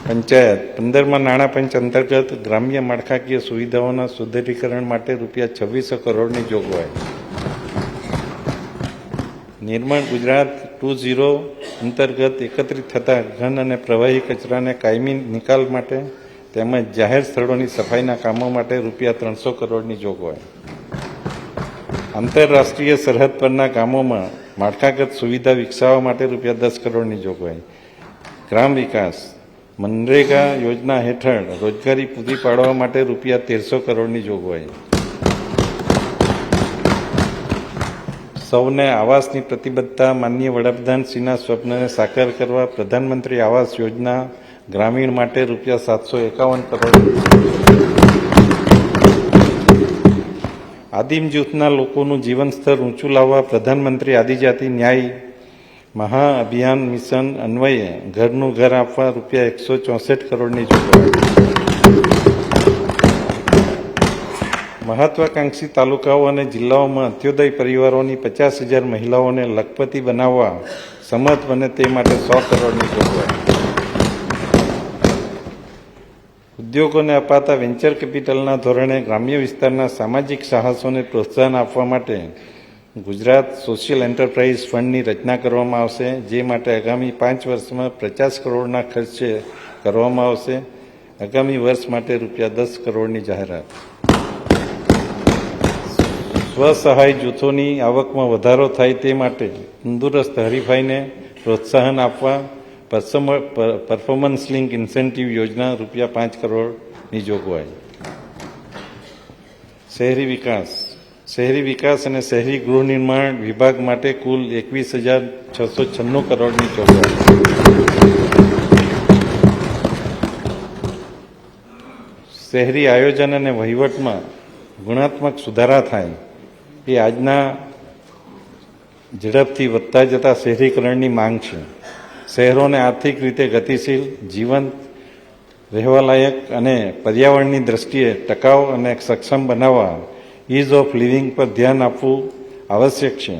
પંચાયત 15મા નાણાં પંચ અંતર્ગત ગ્રામ્ય માળખાકીય સુવિધાઓના સુદૃઢીકરણ માટે ₹2600 કરોડની જોગવાઈ. નિર્માણ ગુજરાત 2.0 અંતર્ગત એકત્રિત થતા ઘન અને પ્રવાહી કચરાને કાયમી નિકાલ માટે તેમજ જાહેર સ્થળોની સફાઈના કામો માટે ₹300 કરોડની જોગવાઈ. આંતરરાષ્ટ્રીય સરહદ પરના ગામોમાં માળખાગત સુવિધા વિકસાવવા માટે ₹10 કરોડની જોગવાઈ. ગ્રામ વિકાસ મનરેગા યોજના હેઠળ રોજગારી પૂરી પાડવા માટે ₹1300 કરોડની જોગવાઈ. સૌને આવાસની પ્રતિબદ્ધતા માનનીય વડાપ્રધાનશ્રીના સ્વપ્નને સાકાર કરવા પ્રધાનમંત્રી આવાસ યોજના ગ્રામીણ માટે ₹751 કરોડ. આદિમ જૂથના લોકોનું જીવન સ્તર ઊંચું લાવવા પ્રધાનમંત્રી આદિજાતિ ન્યાય મહાઅભિયાન મિશન અન્વયે ઘરનું ઘર આપવા ₹164 કરોડની જોગવાઈ. મહત્વાકાંક્ષી તાલુકાઓ અને જિલ્લાઓમાં અંત્યોદય પરિવારોની 50,000 મહિલાઓને લખપતિ બનાવવા સમર્થ બને તે માટે 100 કરોડની જોગવાઈ. ઉદ્યોગોને અપાતા વેન્ચર કેપિટલના ધોરણે ગ્રામ્ય વિસ્તારના સામાજિક સાહસોને પ્રોત્સાહન આપવા માટે ગુજરાત સોશિયલ એન્ટરપ્રાઇઝ ફંડની રચના કરવામાં આવશે, જે માટે આગામી 5 વર્ષમાં 50 કરોડના ખર્ચે કરવામાં આવશે. આગામી વર્ષ માટે ₹10 કરોડની જાહેરાત. સ્વસહાય જૂથોની આવકમાં વધારો થાય તે માટે તંદુરસ્ત હરીફાઈને પ્રોત્સાહન આપવા પરફોર્મન્સ લિંક ઇન્સેન્ટિવ યોજના ₹5 કરોડની જોગવાઈ. શહેરી વિકાસ અને શહેરી ગૃહ નિર્માણ વિભાગ માટે કુલ 21,696 કરોડની જોગવાઈ. શહેરી આયોજન અને વહીવટમાં ગુણાત્મક સુધારા થાય એ આજના ઝડપથી વધતા જતા શહેરીકરણની માંગ છે. શહેરોને આર્થિક રીતે ગતિશીલ, જીવંત, રહેવાલાયક અને પર્યાવરણની દ્રષ્ટિએ ટકાઉ અને સક્ષમ બનાવવા ઇઝ ઓફ લિવિંગ પર ધ્યાન આપવું આવશ્યક છે.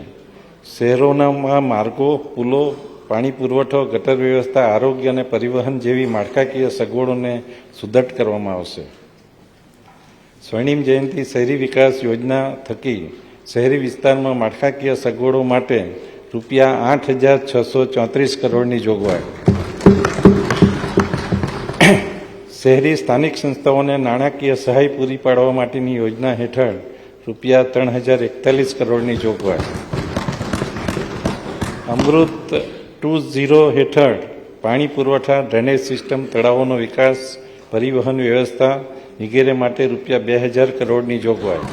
શહેરોનામાં માર્ગો, પુલો, પાણી પુરવઠો, ગટર વ્યવસ્થા, આરોગ્ય અને પરિવહન જેવી માળખાકીય સગવડોને સુદૃઢ કરવામાં આવશે. સ્વર્ણિમ જયંતિ શહેરી વિકાસ યોજના થકી શહેરી વિસ્તારમાં માળખાકીય સગવડો માટે ₹8,634 કરોડની જોગવાઈ. શહેરી સ્થાનિક સંસ્થાઓને નાણાકીય સહાય પૂરી પાડવા માટેની યોજના હેઠળ ₹3,041 કરોડની જોગવાઈ. અમૃત 2.0 હેઠળ પાણી પુરવઠા, ડ્રેનેજ સિસ્ટમ, તળાવોનો વિકાસ, પરિવહન વ્યવસ્થા વગેરે માટે ₹2,000 કરોડની જોગવાઈ.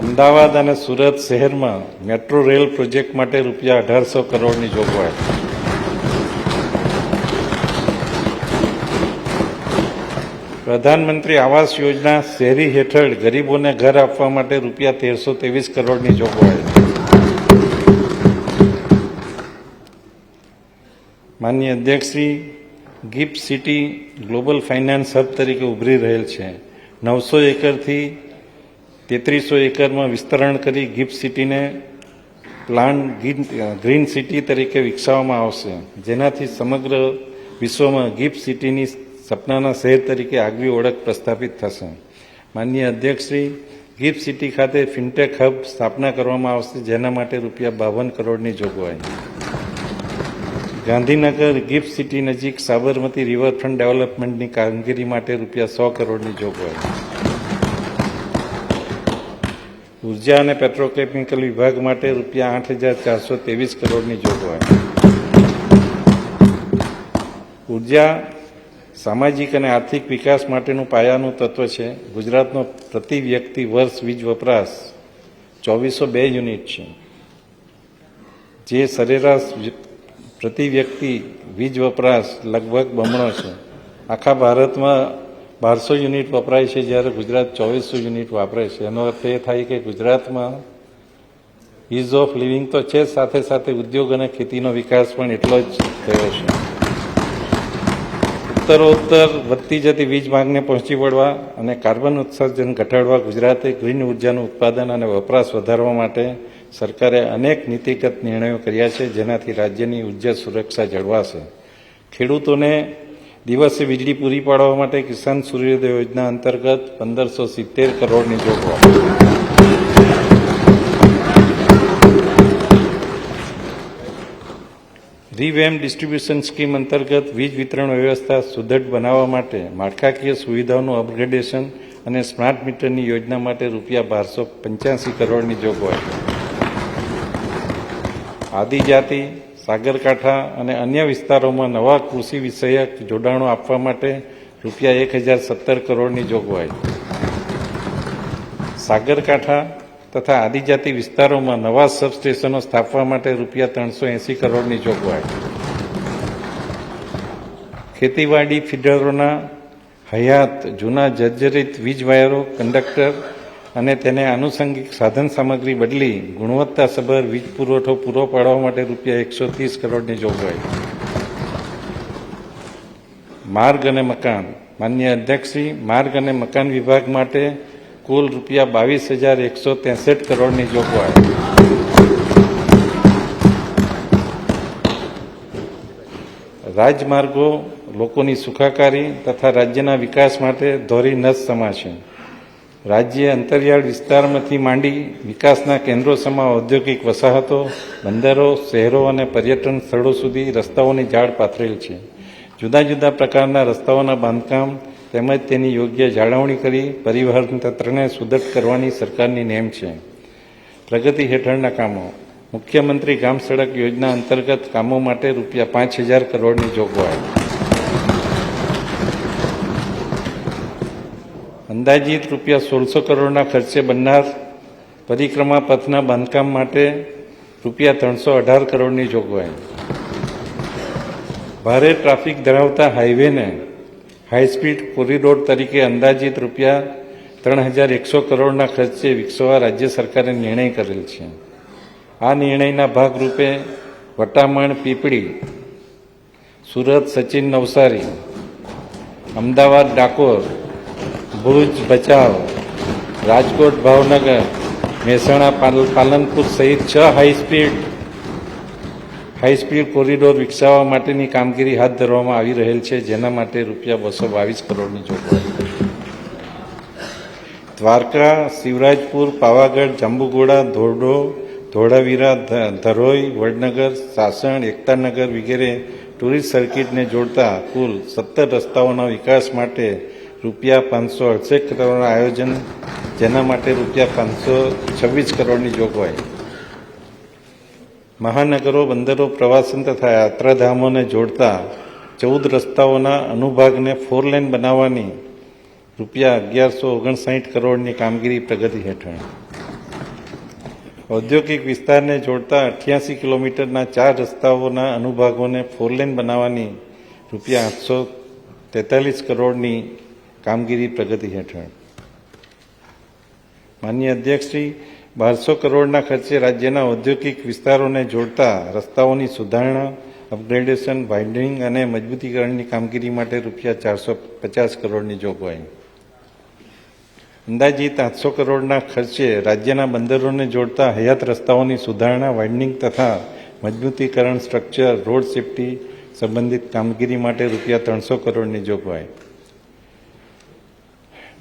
અમદાવાદ અને સુરત શહેરમાં મેટ્રો રેલ પ્રોજેક્ટ માટે ₹1,800 કરોડની જોગવાઈ. પ્રધાનમંત્રી આવાસ યોજના શહેરી હેઠળ ગરીબોને ઘર આપવા માટે ₹1,323 કરોડની જોગવાઈ. માનનીય અધ્યક્ષશ્રી, gift city global finance hub તરીકે ઉભરી રહેલ છે. 900 એકરથી 3300 એકરમાં વિસ્તરણ કરી ગિફ્ટ સિટીને પ્લાન ગ્રીન સિટી તરીકે વિકસાવવામાં આવશે, જેનાથી સમગ્ર વિશ્વમાં ગિફ્ટ સિટીની સપનાના શહેર તરીકે આગવી ઓળખ પ્રસ્થાપિત થશે. માનનીય અધ્યક્ષશ્રી, ગિફ્ટ સિટી ખાતે ફિનટેક હબ સ્થાપના કરવામાં આવશે, જેના માટે ₹52 કરોડની જોગવાઈ. ગાંધીનગર ગિફ્ટ સિટી નજીક સાબરમતી રિવરફ્રન્ટ ડેવલપમેન્ટની કામગીરી માટે ₹100 કરોડની જોગવાઈ. ઉર્જા અને પેટ્રોકેમિકલ વિભાગ માટે ₹8,423 કરોડની જોગવાઈ. ઉર્જા સામાજિક અને આર્થિક વિકાસ માટેનું પાયાનું તત્વ છે. ગુજરાતનો પ્રતિ વ્યક્તિ વર્ષ વીજ વપરાશ 2402 યુનિટ છે, જે સરેરાશ પ્રતિ વ્યક્તિ વીજ વપરાશ લગભગ બમણો છે. આખા ભારતમાં 1200 યુનિટ વપરાય છે, જ્યારે ગુજરાત 2400 યુનિટ વાપરે છે. એનો અર્થ એ થાય કે ગુજરાતમાં ઇઝ ઓફ લિવિંગ તો છે, સાથે સાથે ઉદ્યોગ અને ખેતીનો વિકાસ પણ એટલો જ થયો છે. ઉત્તરોત્તર વધતી જતી વીજ માંગને પહોંચી વળવા અને કાર્બન ઉત્સર્જન ઘટાડવા ગુજરાતે ગ્રીન ઉર્જાનું ઉત્પાદન અને વપરાશ વધારવા માટે સરકારે અનેક નીતિગત નિર્ણયો કર્યા છે, જેનાથી રાજ્યની ઉર્જા સુરક્ષા જળવાશે. ખેડૂતોને દિવસે વીજળી પૂરી પાડવા માટે કિસાન સૂર્યોદય યોજના અંતર્ગત 1570 કરોડની જોગવાઈ. રીવેમ ડિસ્ટ્રીબ્યુશન સ્કીમ અંતર્ગત વીજ વિતરણ વ્યવસ્થા સુદૃઢ બનાવવા માટે માળખાકીય સુવિધાઓનું અપગ્રેડેશન અને સ્માર્ટ મીટરની યોજના માટે ₹1285 કરોડની જોગવાઈ. આદિજાતિ, સાગરકાંઠા અને અન્ય વિસ્તારોમાં નવા કૃષિ વિષયક જોડાણો આપવા માટે ₹1017 કરોડની જોગવાઈ. સાગરકાંઠા તથા આદિજાતિ વિસ્તારોમાં નવા સબસ્ટેશનો સ્થાપવા માટે ₹380 કરોડની જોગવાઈ. ખેતીવાડી ફીડરોના હયાત જૂના જર્જરિત વીજ વાયરો, કંડક્ટર અને તેને આનુષંગિક સાધન સામગ્રી બદલી ગુણવત્તાસભર વીજ પુરવઠો પૂરો પાડવા માટે ₹130 કરોડની જોગવાઈ. માર્ગ અને મકાન. માનનીય અધ્યક્ષશ્રી, માર્ગ અને મકાન વિભાગ માટે કુલ ₹22,163 કરોડની જોગવાઈ. રાજમાર્ગો લોકોની સુખાકારી તથા રાજ્યના વિકાસ માટે ધોરી નસ સમા છે. રાજ્ય અંતરિયાળ વિસ્તારમાંથી માંડી વિકાસના કેન્દ્રો સમા ઔદ્યોગિક વસાહતો, બંદરો, શહેરો અને પર્યટન સ્થળો સુધી રસ્તાઓની જાળ પાથરેલ છે. જુદા જુદા પ્રકારના રસ્તાઓના બાંધકામ તેમજ તેની યોગ્ય જાળવણી કરી પરિવહન તંત્રને સુદૃઢ કરવાની સરકારની નેમ છે. પ્રગતિ હેઠળના કામો. મુખ્યમંત્રી ગ્રામ સડક યોજના અંતર્ગત કામો માટે ₹5000 કરોડની જોગવાઈ. અંદાજિત ₹1600 કરોડના ખર્ચે બનનાર પરિક્રમા પથના બાંધકામ માટે ₹318 કરોડની જોગવાઈ. ભારે ટ્રાફિક ધરાવતા હાઈવેને હાઈસ્પીડ કોરિડોર તરીકે અંદાજિત ₹3100 કરોડના ખર્ચે વિકસાવવા રાજ્ય સરકારે નિર્ણય કરેલ છે. આ નિર્ણયના ભાગરૂપે વટામણ પીપળી, સુરત સચિન નવસારી, અમદાવાદ ડાકોર, ભુજ ભચાઉ, રાજકોટ ભાવનગર, મહેસાણા પાલનપુર સહિત 6 હાઈસ્પીડ કોરિડોર વિકસાવવા માટેની કામગીરી હાથ ધરવામાં આવી રહેલ છે, જેના માટે ₹222 કરોડની જોગવાઈ. દ્વારકા, શિવરાજપુર, પાવાગઢ, જાંબુઘોડા, ધોરડો, ધોળાવીરા, ધરોઈ, વડનગર, સાસણ, એકતાનગર વગેરે ટુરિસ્ટ સર્કિટને જોડતા કુલ 17 રસ્તાઓના વિકાસ માટે ₹568 કરોડના આયોજન, જેના માટે ₹526 કરોડની જોગવાઈ. મહાનગરો, બંદરો, પ્રવાસન તથા યાત્રાધામોને જોડતા 14 રસ્તાઓના અનુભાગને 4 લેન બનાવવાની ₹1159 કરોડની કામગીરી પ્રગતિ હેઠળ. ઔદ્યોગિક વિસ્તારને જોડતા 88 કિલોમીટરના 4 રસ્તાઓના અનુભાગોને 4 લેન બનાવવાની ₹843 કરોડની કામગીરી પ્રગતિ હેઠળ. માનનીય અધ્યક્ષશ્રી, 1200 કરોડના ખર્ચે રાજ્યના ઔદ્યોગિક વિસ્તારોને જોડતા રસ્તાઓની સુધારણા, અપગ્રેડેશન, વાઇડનિંગ અને મજબૂતીકરણની કામગીરી માટે ₹450 કરોડની જોગવાઈ. અંદાજિત 800 કરોડના ખર્ચે રાજ્યના બંદરોને જોડતા હયાત રસ્તાઓની સુધારણા, વાઇડનિંગ તથા મજબૂતીકરણ, સ્ટ્રક્ચર, રોડ સેફટી સંબંધિત કામગીરી માટે ₹300 કરોડની જોગવાઈ.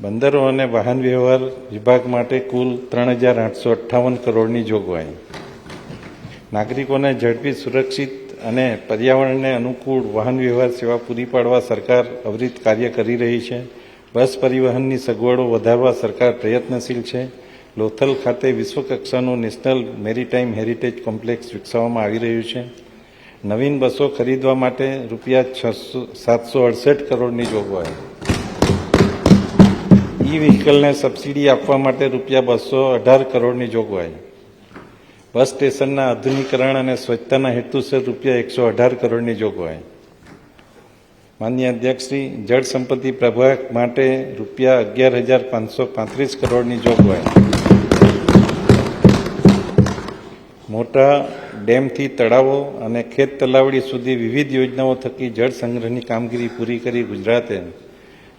બંદરો અને વાહન વ્યવહાર વિભાગ માટે કુલ 3858 કરોડની જોગવાઈ. નાગરિકોને ઝડપી, સુરક્ષિત અને પર્યાવરણને અનુકૂળ વાહન વ્યવહાર સેવા પૂરી પાડવા સરકાર અવિરત કાર્ય કરી રહી છે. બસ પરિવહનની સગવડો વધારવા સરકાર પ્રયત્નશીલ છે. લોથલ ખાતે વિશ્વકક્ષાનું નેશનલ મેરીટાઈમ હેરિટેજ કોમ્પ્લેક્સ વિકસાવવામાં આવી રહ્યું છે. નવીન બસો ખરીદવા માટે રૂપિયા 768 કરોડની જોગવાઈ, ઈ વ્હીકલને સબસિડી આપવા માટે રૂપિયા 218 કરોડની જોગવાઈ, બસ સ્ટેશનના આધુનિકરણ અને સ્વચ્છતાના હેતુસર રૂપિયા 118 કરોડની જોગવાઈ, માનનીય અધ્યક્ષશ્રી જળ સંપત્તિ પ્રભાગ માટે રૂપિયા 11,535 કરોડની જોગવાઈ, મોટા ડેમથી તળાવો અને ખેત તલાવડી સુધી વિવિધ યોજનાઓ થકી જળ સંગ્રહની કામગીરી પૂરી કરી ગુજરાતે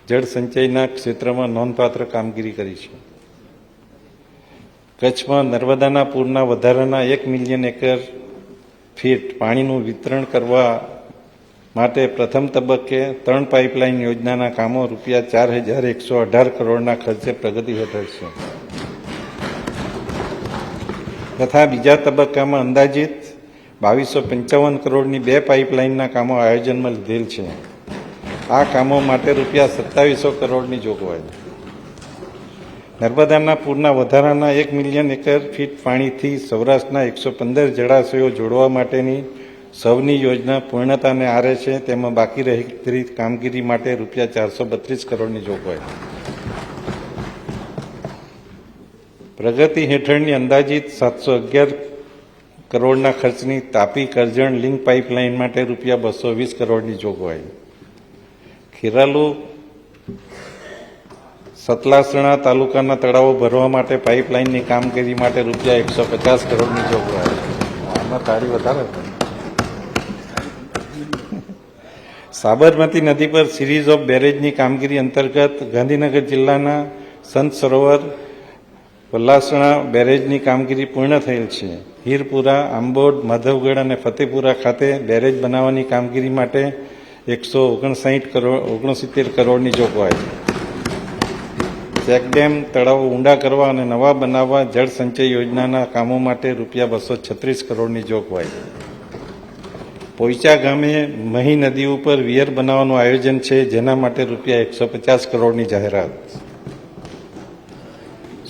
જળ સંચયના ક્ષેત્રમાં નોંધપાત્ર કામગીરી કરી છે. કચ્છમાં નર્મદાના પૂરના વધારાના 1 મિલિયન એકર ફીટ પાણીનું વિતરણ કરવા માટે પ્રથમ તબક્કે 3 પાઇપલાઇન યોજનાના કામો રૂપિયા 4,118 કરોડના ખર્ચે પ્રગતિ હેઠળ છે તથા બીજા તબક્કામાં અંદાજિત 2,255 કરોડની 2 પાઇપલાઇનના કામો આયોજનમાં લીધેલ છે. આ કામો માટે રૂપિયા 2,700 કરોડની જોગવાઈ. નર્મદાના પૂરના વધારાના 1 મિલિયન એકર ફીટ પાણીથી સૌરાષ્ટ્રના 115 જળાશયો જોડવા માટેની સૌની યોજના પૂર્ણતાને આરે છે. તેમાં બાકી રહેલી કામગીરી માટે રૂપિયા 432 કરોડની જોગવાઈ. પ્રગતિ હેઠળની અંદાજિત 711 કરોડના ખર્ચની તાપી કરજણ લિંક પાઇપલાઇન માટે રૂપિયા 220 કરોડની જોગવાઈ. ખેરાલુ સતલાસણા તાલુકાના તળાવો ભરવા માટે પાઇપલાઇનની કામગીરી માટે રૂપિયા 150 કરોડની જોગવાઈ. આમાં તાળી વધારે. સાબરમતી નદી પર સિરીઝ ઓફ બેરેજની કામગીરી અંતર્ગત ગાંધીનગર જિલ્લાના સંત સરોવર પલાસણા બેરેજની કામગીરી પૂર્ણ થયેલ છે. હીરપુરા, આંબોડ, માધવગઢ અને ફતેપુરા ખાતે બેરેજ બનાવવાની કામગીરી માટે 169 કરોડની જોગવાઈ. ચેકડેમ તળાવો ઊંડા કરવા અને નવા બનાવવા જળ સંચય યોજનાના કામો માટે રૂપિયા 236 કરોડની જોગવાઈ. પોઈચા ગામે મહી નદી ઉપર વિયર બનાવવાનું આયોજન છે, જેના માટે રૂપિયા 150 કરોડની જાહેરાત.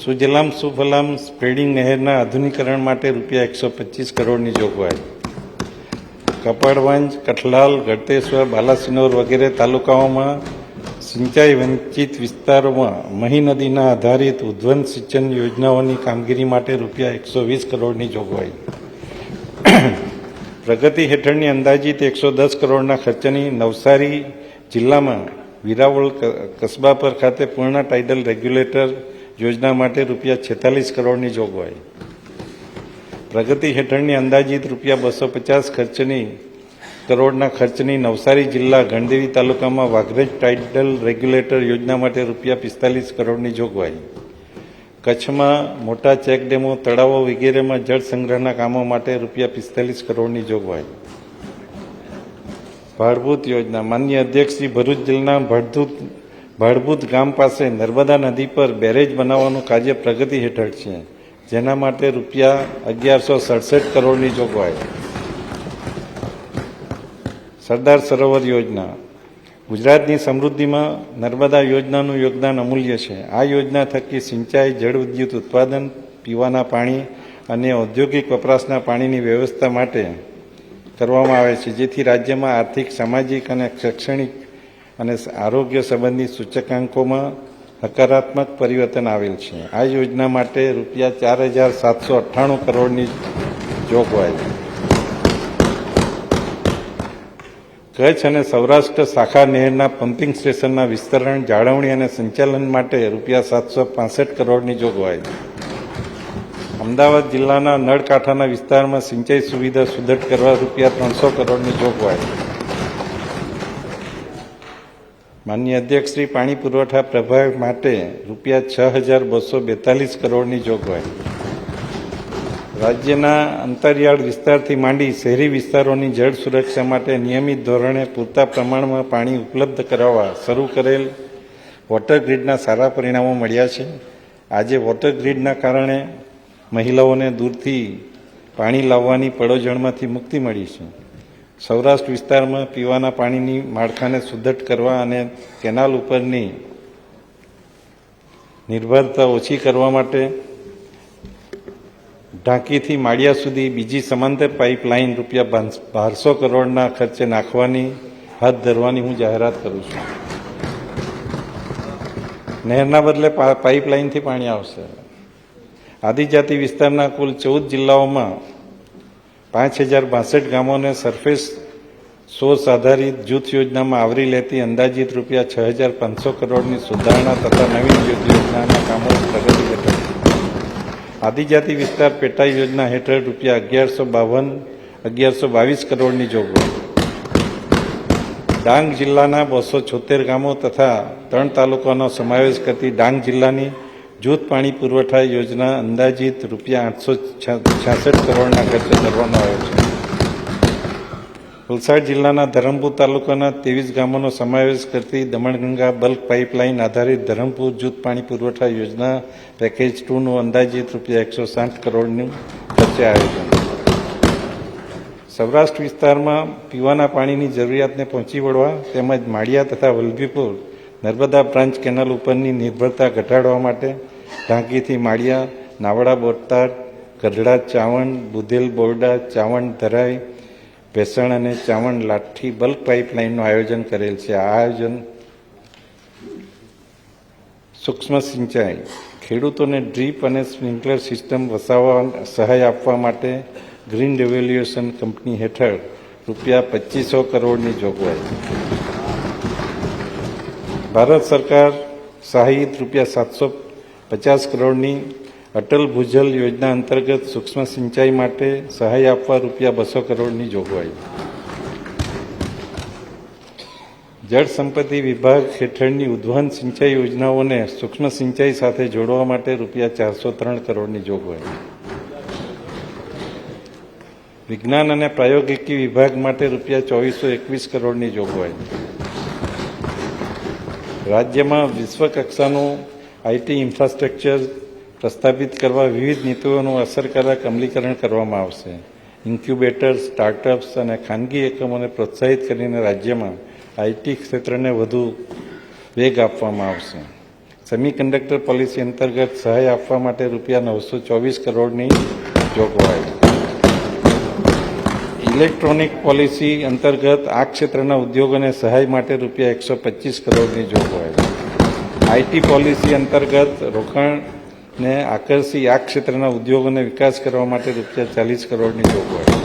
સુજલામ સુફલામ સ્પ્રેડિંગ નહેરના આધુનિકરણ માટે રૂપિયા 125 કરોડની જોગવાઈ. કપડવંજ, કઠલાલ, ગળતેશ્વર, બાલાસિનોર વગેરે તાલુકાઓમાં સિંચાઈ વંચિત વિસ્તારોમાં મહી નદીના આધારિત ઉદ્વહન સિંચન યોજનાઓની કામગીરી માટે રૂપિયા 120 કરોડની જોગવાઈ. પ્રગતિ હેઠળની અંદાજિત 110 કરોડના ખર્ચની નવસારી જિલ્લામાં વિરાવળ કસ્બા પર ખાતે પૂર્ણ ટાઇડલ રેગ્યુલેટર યોજના માટે રૂપિયા 46 કરોડની જોગવાઈ. પ્રગતિ હેઠળની અંદાજિત રૂપિયા 250 કરોડના ખર્ચની નવસારી જિલ્લા ગણદેવી તાલુકામાં વાઘરેજ ટાઇડલ રેગ્યુલેટર યોજના માટે રૂપિયા 45 કરોડની જોગવાઈ. કચ્છમાં મોટા ચેકડેમો, તળાવો વગેરેમાં જળ સંગ્રહના કામો માટે રૂપિયા 45 કરોડની જોગવાઈ. ભાડભૂત યોજના. માનનીય અધ્યક્ષ શ્રી ભરૂચ જિલ્લાના ભાડભૂત ગામ પાસે નર્મદા નદી પર બેરેજ બનાવવાનું કાર્ય પ્રગતિ હેઠળ છે, જેના માટે રૂપિયા 1,167 કરોડની જોગવાઈ. સરદાર સરોવર યોજના. ગુજરાતની સમૃદ્ધિમાં નર્મદા યોજનાનું યોગદાન અમૂલ્ય છે. આ યોજના થકી સિંચાઈ, જળ વિદ્યુત ઉત્પાદન, પીવાના પાણી અને ઔદ્યોગિક વપરાશના પાણીની વ્યવસ્થા માટે કરવામાં આવે છે, જેથી રાજ્યમાં આર્થિક, સામાજિક અને શૈક્ષણિક અને આરોગ્ય સંબંધી સૂચકાંકોમાં હકારાત્મક પરિવર્તન આવેલ છે. આ યોજના માટે રૂપિયા 4,798 કરોડની જોગવાઈ. કચ્છ અને સૌરાષ્ટ્ર શાખા નહેરના પમ્પિંગ સ્ટેશનના વિસ્તરણ, જાળવણી અને સંચાલન માટે રૂપિયા 765 કરોડની જોગવાઈ. અમદાવાદ જિલ્લાના નળકાંઠાના વિસ્તારમાં સિંચાઈ સુવિધા સુદૃઢ કરવા રૂપિયા 300 કરોડની જોગવાઈ. માનનીય અધ્યક્ષ શ્રી પાણી પુરવઠા પ્રભાગ માટે રૂપિયા 6,242 કરોડની જોગવાઈ. રાજ્યના અંતરિયાળ વિસ્તારથી માંડી શહેરી વિસ્તારોની જળ સુરક્ષા માટે નિયમિત ધોરણે પૂરતા પ્રમાણમાં પાણી ઉપલબ્ધ કરાવવા શરૂ કરેલ વોટર ગ્રીડના સારા પરિણામો મળ્યા છે. આજે વોટર ગ્રીડના કારણે મહિલાઓને દૂરથી પાણી લાવવાની પડોજણમાંથી મુક્તિ મળી છે. સૌરાષ્ટ્ર વિસ્તારમાં પીવાના પાણીની માળખાને સુદૃઢ કરવા અને કેનાલ ઉપરની નિર્ભરતા ઓછી કરવા માટે ઢાંકીથી માળિયા સુધી બીજી સમાંતર પાઇપલાઇન રૂપિયા 1200 કરોડના ખર્ચે નાખવાની હાથ ધરવાની હું જાહેરાત કરું છું. નહેરના બદલે પાઇપલાઇનથી પાણી આવશે. આદિજાતિ વિસ્તારના કુલ 14 જિલ્લાઓમાં 5062 ગામોને સરફેસ સોર્સ આધારિત જૂથ યોજનામાં આવરી લેતી અંદાજિત રૂપિયા 6500 કરોડની સુધારણા તથા નવીન જૂથ યોજનાના કામો પ્રગતિ હેઠળ આદિજાતિ વિસ્તાર પેટા યોજના હેઠળ રૂપિયા 1122 કરોડની જોગવાઈ. ડાંગ જિલ્લાના 276 ગામો તથા 3 તાલુકાનો સમાવેશ કરતી ડાંગ જિલ્લાની જૂથ પાણી પુરવઠા યોજના અંદાજિત રૂપિયા 866 કરોડના ખર્ચે કરવાનો આવ્યો છે. વલસાડ જિલ્લાના ધરમપુર તાલુકાના 23 ગામોનો સમાવેશ કરતી દમણગંગા બલ્ક પાઇપલાઇન આધારિત ધરમપુર જૂથ પાણી પુરવઠા યોજના પેકેજ 2નું અંદાજિત રૂપિયા 160 કરોડનું ખર્ચે આયોજન. સૌરાષ્ટ્ર વિસ્તારમાં પીવાના પાણીની જરૂરિયાતને પહોંચી વળવા તેમજ માળિયા તથા વલભીપુર નર્મદા બ્રાન્ચ કેનાલ ઉપરની નિર્ભરતા ઘટાડવા માટે ઢાંકીથી માળિયા, નાવડા બોટાદ, ગઢડા ચાવણ, બુધેલ બોરડા, ચાવણ ધરાઈ, ભેસણ અને ચાવણ લાઠી બલ્ક પાઇપલાઇનનું આયોજન કરેલ છે. આ આયોજન સૂક્ષ્મ સિંચાઈ, ખેડૂતોને ડ્રીપ અને સ્પ્રિંકલર સિસ્ટમ વસાવવા સહાય આપવા માટે ગ્રીન રેવોલ્યુશન કંપની હેઠળ રૂપિયા 2500 કરોડની જોગવાઈ. ભારત સરકાર સહાયિત રૂપિયા 750 કરોડની અટલ ભૂજલ યોજના અંતર્ગત સૂક્ષ્મ સિંચાઈ માટે સહાય આપવા રૂપિયા 200 કરોડની જોગવાઈ. જળ સંપત્તિ વિભાગ હેઠળની ઉદ્વહન સિંચાઈ યોજનાઓને સૂક્ષ્મ સિંચાઈ સાથે જોડવા માટે રૂપિયા 403 કરોડની જોગવાઈ. વિજ્ઞાન અને પ્રાયોગિકી વિભાગ માટે રૂપિયા 2421 કરોડની જોગવાઈ. રાજ્યમાં વિશ્વકક્ષાનું આઈટી ઇન્ફ્રાસ્ટ્રક્ચર પ્રસ્થાપિત કરવા વિવિધ નીતિઓનું અસરકારક અમલીકરણ કરવામાં આવશે. ઇન્ક્યુબેટર્સ, સ્ટાર્ટઅપ્સ અને ખાનગી એકમોને પ્રોત્સાહિત કરીને રાજ્યમાં આઈટી ક્ષેત્રને વધુ વેગ આપવામાં આવશે. સેમિકન્ડક્ટર પોલિસી અંતર્ગત સહાય આપવા માટે રૂપિયા 924 કરોડની જોગવાઈ. ઇલેક્ટ્રોનિક પોલિસી અંતર્ગત આ ક્ષેત્રના ઉદ્યોગોને સહાય માટે રૂપિયા 125 કરોડની જોગવાઈ. આઈટી પોલિસી અંતર્ગત રોકાણને આકર્ષી આ ક્ષેત્રના ઉદ્યોગોને વિકાસ કરવા માટે રૂપિયા 40 કરોડની જોગવાઈ.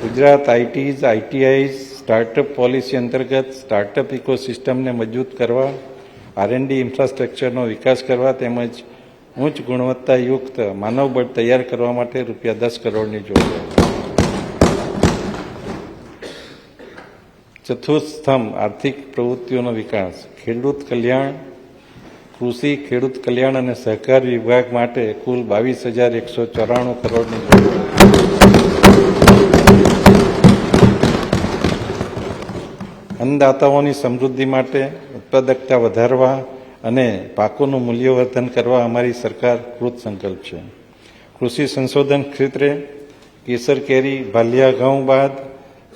ગુજરાત આઈટીઆઈ સ્ટાર્ટઅપ પોલિસી અંતર્ગત સ્ટાર્ટઅપ ઇકોસિસ્ટમને મજબૂત કરવા, આર&ડી ઇન્ફ્રાસ્ટ્રક્ચરનો વિકાસ કરવા તેમજ ઉચ્ચ ગુણવત્તાયુક્ત માનવબળ તૈયાર કરવા માટે રૂપિયા 10 કરોડની જોગવાઈ. ચતુર્થ સ્તંભ આર્થિક પ્રવૃત્તિઓનો વિકાસ, ખેડૂત કલ્યાણ, કૃષિ, ખેડૂત કલ્યાણ અને સહકાર વિભાગ માટે કુલ 22,194 કરોડની જોગવાઈ. અન્નદાતાઓની સમૃદ્ધિ માટે ઉત્પાદકતા વધારવા અને પાકોનું મૂલ્યવર્ધન કરવા અમારી સરકાર કૃત સંકલ્પ છે. કૃષિ સંશોધન ક્ષેત્રે કેસર કેરી, ભાલિયા ઘઉં બાદ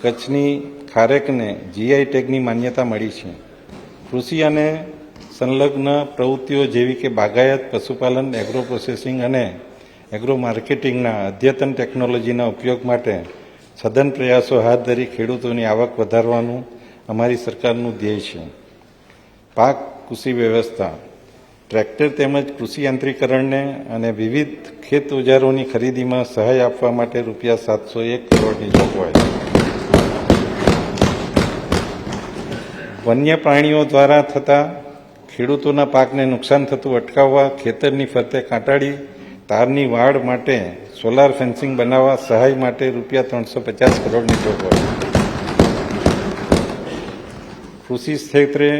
કચ્છની ખારેકને જીઆઈ ટેગની માન્યતા મળી છે. કૃષિ અને સંલગ્ન પ્રવૃત્તિઓ જેવી કે બાગાયત, પશુપાલન, એગ્રો પ્રોસેસિંગ અને એગ્રો માર્કેટિંગના અદ્યતન ટેકનોલોજીના ઉપયોગ માટે સઘન પ્રયાસો હાથ ધરી ખેડૂતોની આવક વધારવાનું અમારી સરકારનું ધ્યેય છે. પાક કૃષિ વ્યવસ્થા, ટ્રેક્ટર તેમજ કૃષિ યાંત્રીકરણને અને વિવિધ ખેત ઓજારોની ખરીદીમાં સહાય આપવા માટે રૂપિયા 701 કરોડની જોગવાઈ. વન્ય પ્રાણીઓ દ્વારા થતા ખેડૂતોના પાકને નુકસાન થતું અટકાવવા ખેતરની ફરતે કાંટાળી તારની વાડ માટે સોલાર ફેન્સિંગ બનાવવા સહાય માટે રૂપિયા 350 કરોડની જોગવાઈ. કૃષિ ક્ષેત્રે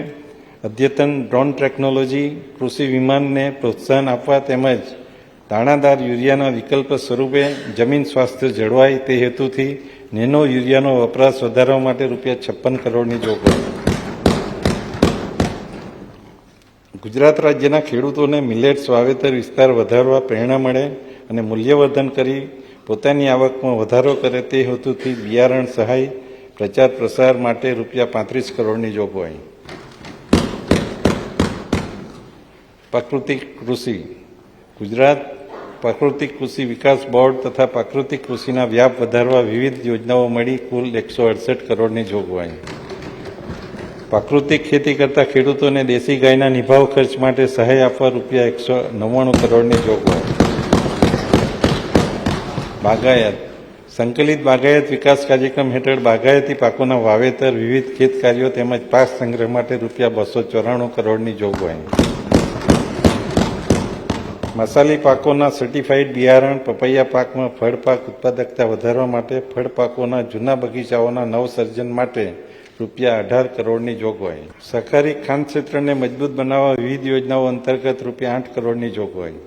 અદ્યતન ડ્રોન ટેકનોલોજી, કૃષિ વિમાનને પ્રોત્સાહન આપવા તેમજ દાણાદાર યુરિયાના વિકલ્પ સ્વરૂપે જમીન સ્વાસ્થ્ય જળવાય તે હેતુથી નેનો યુરિયાનો વપરાશ વધારવા માટે રૂપિયા 56 કરોડની જોગવાઈ. ગુજરાત રાજ્યના ખેડૂતોને મિલેટ્સ વાવેતર વિસ્તાર વધારવા પ્રેરણા મળે અને મૂલ્યવર્ધન કરી પોતાની આવકમાં વધારો કરે તે હેતુથી બિયારણ સહાય, પ્રચાર પ્રસાર માટે રૂપિયા 35 કરોડની જોગવાઈ. પ્રાકૃતિક કૃષિ, ગુજરાત પ્રાકૃતિક કૃષિ વિકાસ બોર્ડ તથા પ્રાકૃતિક કૃષિના વ્યાપ વધારવા વિવિધ યોજનાઓ મળી કુલ 168 કરોડની જોગવાઈ. પ્રાકૃતિક ખેતી કરતા ખેડૂતોને દેશી ગાયના નિભાવ ખર્ચ માટે સહાય આપવા રૂપિયા 199 કરોડની જોગવાઈ. બાગાયત સંકલિત બાગાયત વિકાસ કાર્યક્રમ હેઠળ બાગાયતી પાકોના વાવેતર, વિવિધ ખેત કાર્યો તેમજ પાક સંગ્રહ માટે રૂપિયા 294 કરોડની જોગવાઈ. મસાલી પાકોના સર્ટિફાઈડ બિયારણ, પપૈયા પાકમાં ફળ પાક ઉત્પાદકતા વધારવા માટે ફળ પાકોના જૂના બગીચાઓના નવસર્જન માટે રૂપિયા 18 કરોડની જોગવાઈ. સહકારી ખાંડ ક્ષેત્રને મજબૂત બનાવવા વિવિધ યોજનાઓ અંતર્ગત રૂપિયા 8 કરોડની જોગવાઈ.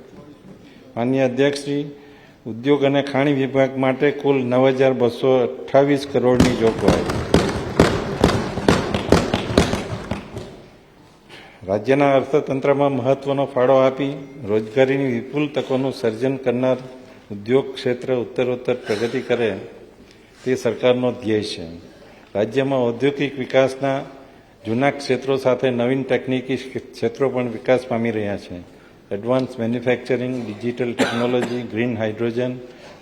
માનનીય અધ્યક્ષશ્રી, ઉદ્યોગ અને ખાણી વિભાગ માટે કુલ 9,228 કરોડની જોગવાઈ. રાજ્યના અર્થતંત્રમાં મહત્વનો ફાળો આપી રોજગારીની વિપુલ તકોનું સર્જન કરનાર ઉદ્યોગ ક્ષેત્ર ઉત્તરોત્તર પ્રગતિ કરે તે સરકારનો ધ્યેય છે. રાજ્યમાં ઔદ્યોગિક વિકાસના જૂના ક્ષેત્રો સાથે નવીન તકનીકી ક્ષેત્રો પણ વિકાસ પામી રહ્યા છે. Advance manufacturing, digital technology, green hydrogen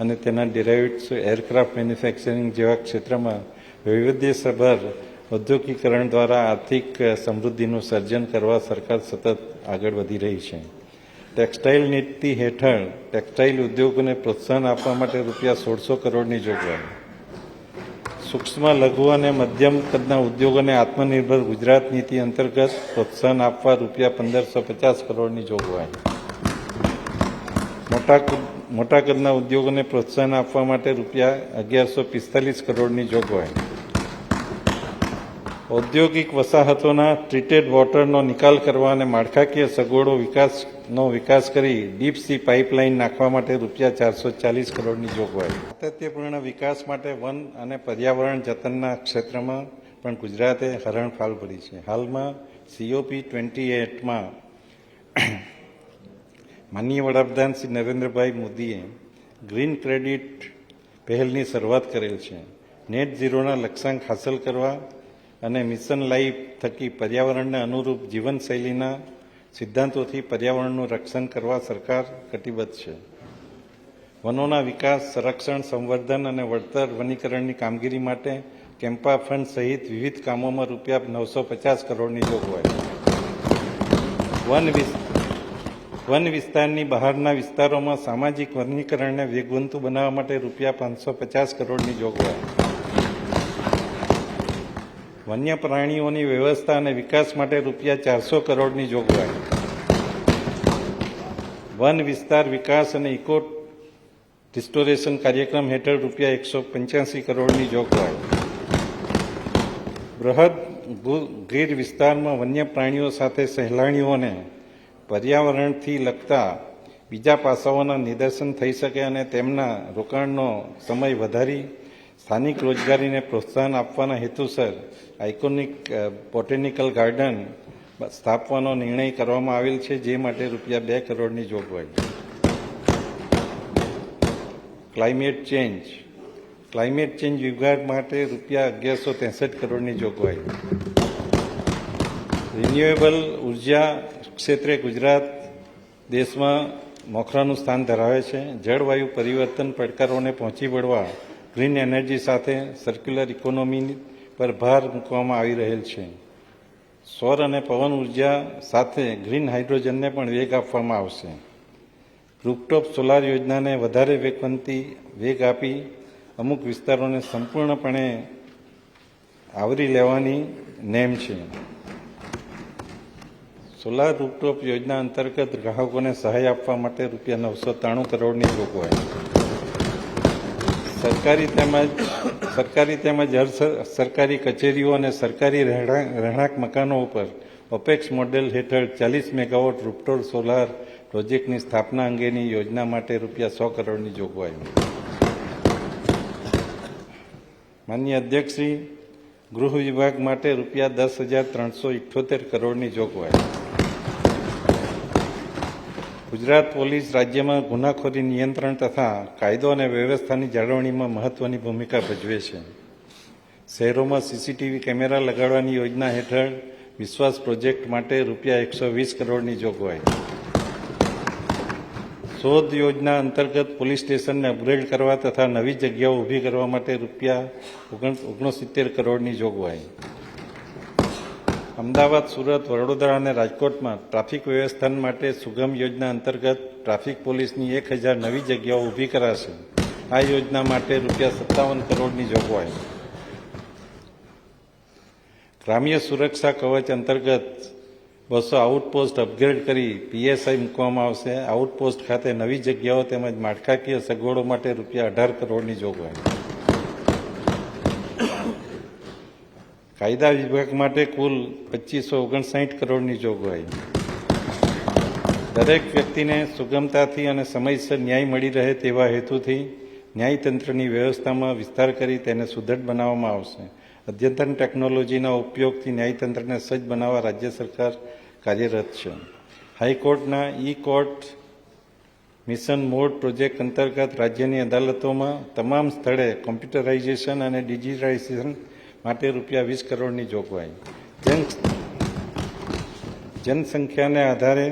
અને તેના ડેરાઇવેટ્સ, એરક્રાફ્ટ મેન્યુફેક્ચરિંગ જેવા ક્ષેત્રમાં વૈવિધ્યસભર ઔદ્યોગિકરણ દ્વારા આર્થિક સમૃદ્ધિનું સર્જન કરવા સરકાર સતત આગળ વધી રહી છે. ટેક્સટાઇલ નીતિ હેઠળ ટેક્સટાઇલ ઉદ્યોગોને પ્રોત્સાહન આપવા માટે રૂપિયા 1600 કરોડની જોગવાઈ. સૂક્ષ્મ, લઘુ અને મધ્યમ કદના ઉદ્યોગોને આત્મનિર્ભર ગુજરાત નીતિ અંતર્ગત પ્રોત્સાહન આપવા રૂપિયા 1550 કરોડની જોગવાઈ. મોટા કદના ઉદ્યોગોને પ્રોત્સાહન આપવા માટે રૂપિયા 1145 કરોડની જોગવાઈ. ઔદ્યોગિક વસાહતોના ટ્રીટેડ વોટરનો નિકાલ કરવા અને માળખાકીય સગવડો વિકાસ કરી ડીપ સી પાઇપલાઇન નાખવા માટે રૂપિયા 440 કરોડની જોગવાઈ. સાતત્યપૂર્ણ વિકાસ માટે વન અને પર્યાવરણ જતનના ક્ષેત્રમાં પણ ગુજરાતે હરણફાળ ભરી છે. હાલમાં COP 28માં માનનીય વડાપ્રધાન શ્રી નરેન્દ્રભાઈ મોદીએ ગ્રીન ક્રેડિટ પહેલની શરૂઆત કરેલ છે. નેટ ઝીરોના લક્ષ્યાંક હાંસલ કરવા અને મિશન લાઈફ થકી પર્યાવરણને અનુરૂપ જીવનશૈલીના સિદ્ધાંતોથી પર્યાવરણનું રક્ષણ કરવા સરકાર કટિબદ્ધ છે. વનોના વિકાસ, સંરક્ષણ, સંવર્ધન અને વળતર વનીકરણની કામગીરી માટે કેમ્પા ફંડ સહિત વિવિધ કામોમાં રૂપિયા 950 કરોડની જોગવાઈ. વન વિસ્તારની બહારના વિસ્તારોમાં સામાજિક વનીકરણને વેગવંતુ બનાવવા માટે રૂપિયા 550 કરોડની જોગવાઈ. વન્ય પ્રાણીઓની વ્યવસ્થા અને વિકાસ માટે રૂપિયા 400 કરોડની જોગવાઈ. વન વિસ્તાર વિકાસ અને ઇકો રિસ્ટોરેશન કાર્યક્રમ હેઠળ રૂપિયા 185 કરોડની જોગવાઈ. બૃહદ ગીર વિસ્તારમાં વન્ય પ્રાણીઓ સાથે સહેલાણીઓને પર્યાવરણથી લગતા બીજા પાસાઓના નિદર્શન થઈ શકે અને તેમના રોકાણનો સમય વધારી સ્થાનિક રોજગારીને પ્રોત્સાહન આપવાના હેતુસર આઇકોનિક બોટેનિકલ ગાર્ડન સ્થાપવાનો નિર્ણય કરવામાં આવેલ છે, જે માટે રૂપિયા 2 કરોડની જોગવાઈ. ક્લાઇમેટ ચેન્જ વિભાગ માટે રૂપિયા 1163 કરોડની જોગવાઈ. રિન્યુએબલ ઉર્જા ક્ષેત્રે ગુજરાત દેશમાં મોખરાનું સ્થાન ધરાવે છે. જળવાયુ પરિવર્તન પડકારોને પહોંચી વળવા ગ્રીન એનર્જી સાથે સર્ક્યુલર ઇકોનોમી પર ભાર મૂકવામાં આવી રહેલ છે. સૌર અને પવન ઉર્જા સાથે ગ્રીન હાઇડ્રોજનને પણ વેગ આપવામાં આવશે. રૂફટોપ સોલાર યોજનાને વધારે વેગ આપી અમુક વિસ્તારોને સંપૂર્ણપણે આવરી લેવાની નેમ છે. સોલાર રૂફટોપ યોજના અંતર્ગત ગ્રાહકોને સહાય આપવા માટે રૂપિયા 993 કરોડની જોગવાઈ. સરકારી તેમજ સરકારી કચેરીઓ અને સરકારી રહેણાંક મકાનો ઉપર ઓપેક્સ મોડેલ હેઠળ 40 મેગાવોટ રૂફટોપ સોલાર પ્રોજેક્ટની સ્થાપના અંગેની યોજના માટે રૂપિયા 100 કરોડની જોગવાઈ. માનનીય અધ્યક્ષશ્રી, ગૃહ વિભાગ માટે રૂપિયા 10,378 કરોડની જોગવાઈ. ગુજરાત પોલીસ રાજ્યમાં ગુનાખોરી નિયંત્રણ તથા કાયદો અને વ્યવસ્થાની જાળવણીમાં મહત્વની ભૂમિકા ભજવે છે. શહેરોમાં CCTV કેમેરા લગાડવાની યોજના હેઠળ વિશ્વાસ પ્રોજેક્ટ માટે રૂપિયા 120 કરોડની જોગવાઈ. શોધ યોજના અંતર્ગત પોલીસ સ્ટેશનને અપગ્રેડ કરવા તથા નવી જગ્યાઓ ઊભી કરવા માટે રૂપિયા 69 કરોડની જોગવાઈ. અમદાવાદ, સુરત, વડોદરા અને રાજકોટમાં ટ્રાફિક વ્યવસ્થાન માટે સુગમ યોજના અંતર્ગત ટ્રાફિક પોલીસની 1000 નવી જગ્યાઓ ઊભી કરાશે. આ યોજના માટે રૂપિયા 57 કરોડની જોગવાઈ. ગ્રામ્ય સુરક્ષા કવચ અંતર્ગત 200 આઉટપોસ્ટ અપગ્રેડ કરી પીએસઆઈ મૂકવામાં આવશે. આઉટપોસ્ટ ખાતે નવી જગ્યાઓ તેમજ માળખાકીય સગવડો માટે રૂપિયા 18 કરોડની જોગવાઈ. કાયદા વિભાગ માટે કુલ 2559 કરોડની જોગવાઈ. દરેક વ્યક્તિને સુગમતાથી અને સમયસર ન્યાય મળી રહે તેવા હેતુથી ન્યાયતંત્રની વ્યવસ્થામાં વિસ્તાર કરી તેને સુદૃઢ બનાવવામાં આવશે. અદ્યતન ટેકનોલોજીના ઉપયોગથી ન્યાયતંત્રને સજ્જ બનાવવા રાજ્ય સરકાર કાર્યરત છે. હાઈકોર્ટના કોર્ટ મિશન મોડ પ્રોજેક્ટ અંતર્ગત રાજ્યની અદાલતોમાં તમામ સ્થળે કોમ્પ્યુટરાઇઝેશન અને ડિજિટાઇઝેશન માટે રૂપિયા 20 કરોડની જોગવાઈ. જનસંખ્યાને આધારે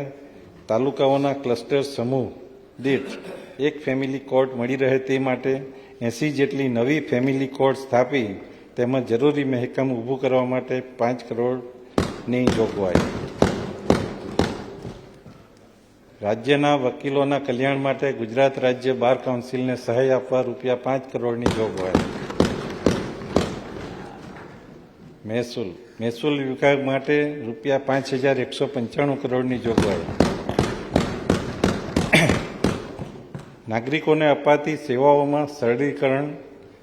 તાલુકાઓના ક્લસ્ટર સમૂહ દીઠ એક ફેમિલી કોર્ટ મળી રહે તે માટે 80 જેટલી નવી ફેમિલી કોર્ટ સ્થાપી તેમજ જરૂરી મહેકમ ઊભું કરવા માટે 5 કરોડની જોગવાઈ. રાજ્યના વકીલોના કલ્યાણ માટે ગુજરાત રાજ્ય બાર કાઉન્સિલને સહાય આપવા રૂપિયા 5 કરોડની જોગવાઈ. મહેસૂલ વિભાગ માટે રૂપિયા 5195 કરોડની જોગવાઈ. નાગરિકોને અપાતી સેવાઓમાં સરળીકરણ,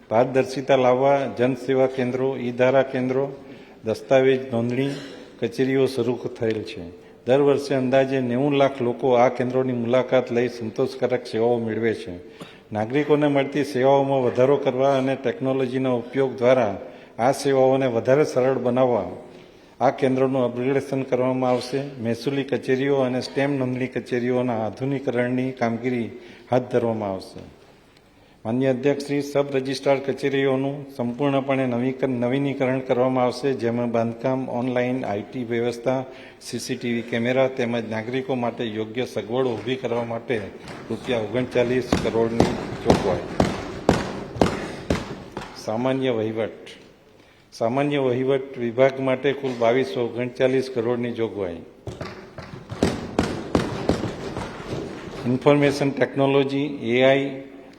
પારદર્શિતા લાવવા જનસેવા કેન્દ્રો, ઈ-ધારા કેન્દ્રો, દસ્તાવેજ નોંધણી કચેરીઓ શરૂ થયેલ છે. દર વર્ષે અંદાજે 90 લાખ લોકો આ કેન્દ્રોની મુલાકાત લઈ સંતોષકારક સેવાઓ મેળવે છે. નાગરિકોને મળતી સેવાઓમાં વધારો કરવા અને ટેકનોલોજીના ઉપયોગ દ્વારા આ સેવાઓને વધારે સરળ બનાવવા આ કેન્દ્રોનું અપગ્રેડેશન કરવામાં આવશે. મહેસૂલી કચેરીઓ અને સ્ટેમ્પ નોંધણી કચેરીઓના આધુનિકરણની કામગીરી હાથ ધરવામાં આવશે. માન્ય અધ્યક્ષશ્રી, સબ રજિસ્ટ્રાર કચેરીઓનું સંપૂર્ણપણે નવીનીકરણ કરવામાં આવશે, જેમાં બાંધકામ, ઓનલાઈન આઈટી વ્યવસ્થા, સીસીટીવી કેમેરા તેમજ નાગરિકો માટે યોગ્ય સગવડો ઊભી કરવા માટે રૂપિયા 39 કરોડની જોગવાઈ. સામાન્ય વહીવટ વિભાગ માટે કુલ 2239 કરોડની જોગવાઈ. ઇન્ફોર્મેશન ટેકનોલોજી, એઆઈ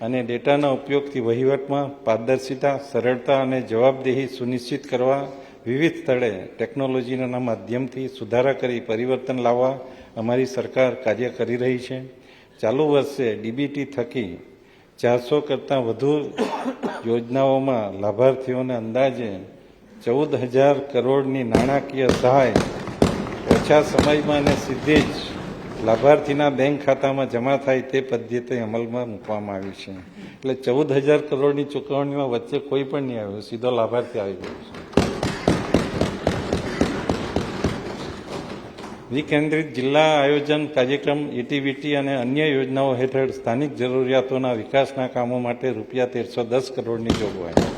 અને ડેટાના ઉપયોગથી વહીવટમાં પારદર્શિતા, સરળતા અને જવાબદેહી સુનિશ્ચિત કરવા વિવિધ સ્થળે ટેકનોલોજીના માધ્યમથી સુધારા કરી પરિવર્તન લાવવા અમારી સરકાર કાર્ય કરી રહી છે. ચાલુ વર્ષે ડીબીટી થકી 400 કરતાં વધુ યોજનાઓમાં લાભાર્થીઓને અંદાજે 14,000 કરોડની નાણાકીય સહાય ઓછા સમયમાં અને સીધી જ લાભાર્થીના બેંક ખાતામાં જમા થાય તે પદ્ધતિ અમલમાં મૂકવામાં આવી છે. એટલે 14,000 કરોડની ચૂકવણીમાં વચ્ચે કોઈ પણ નહીં આવ્યું, સીધો લાભાર્થી આવી ગયો છે. વિકેન્દ્રિત જિલ્લા આયોજન કાર્યક્રમ, એટીવીટી અને અન્ય યોજનાઓ હેઠળ સ્થાનિક જરૂરિયાતોના વિકાસના કામો માટે રૂપિયા 1310 કરોડની જોગવાઈ.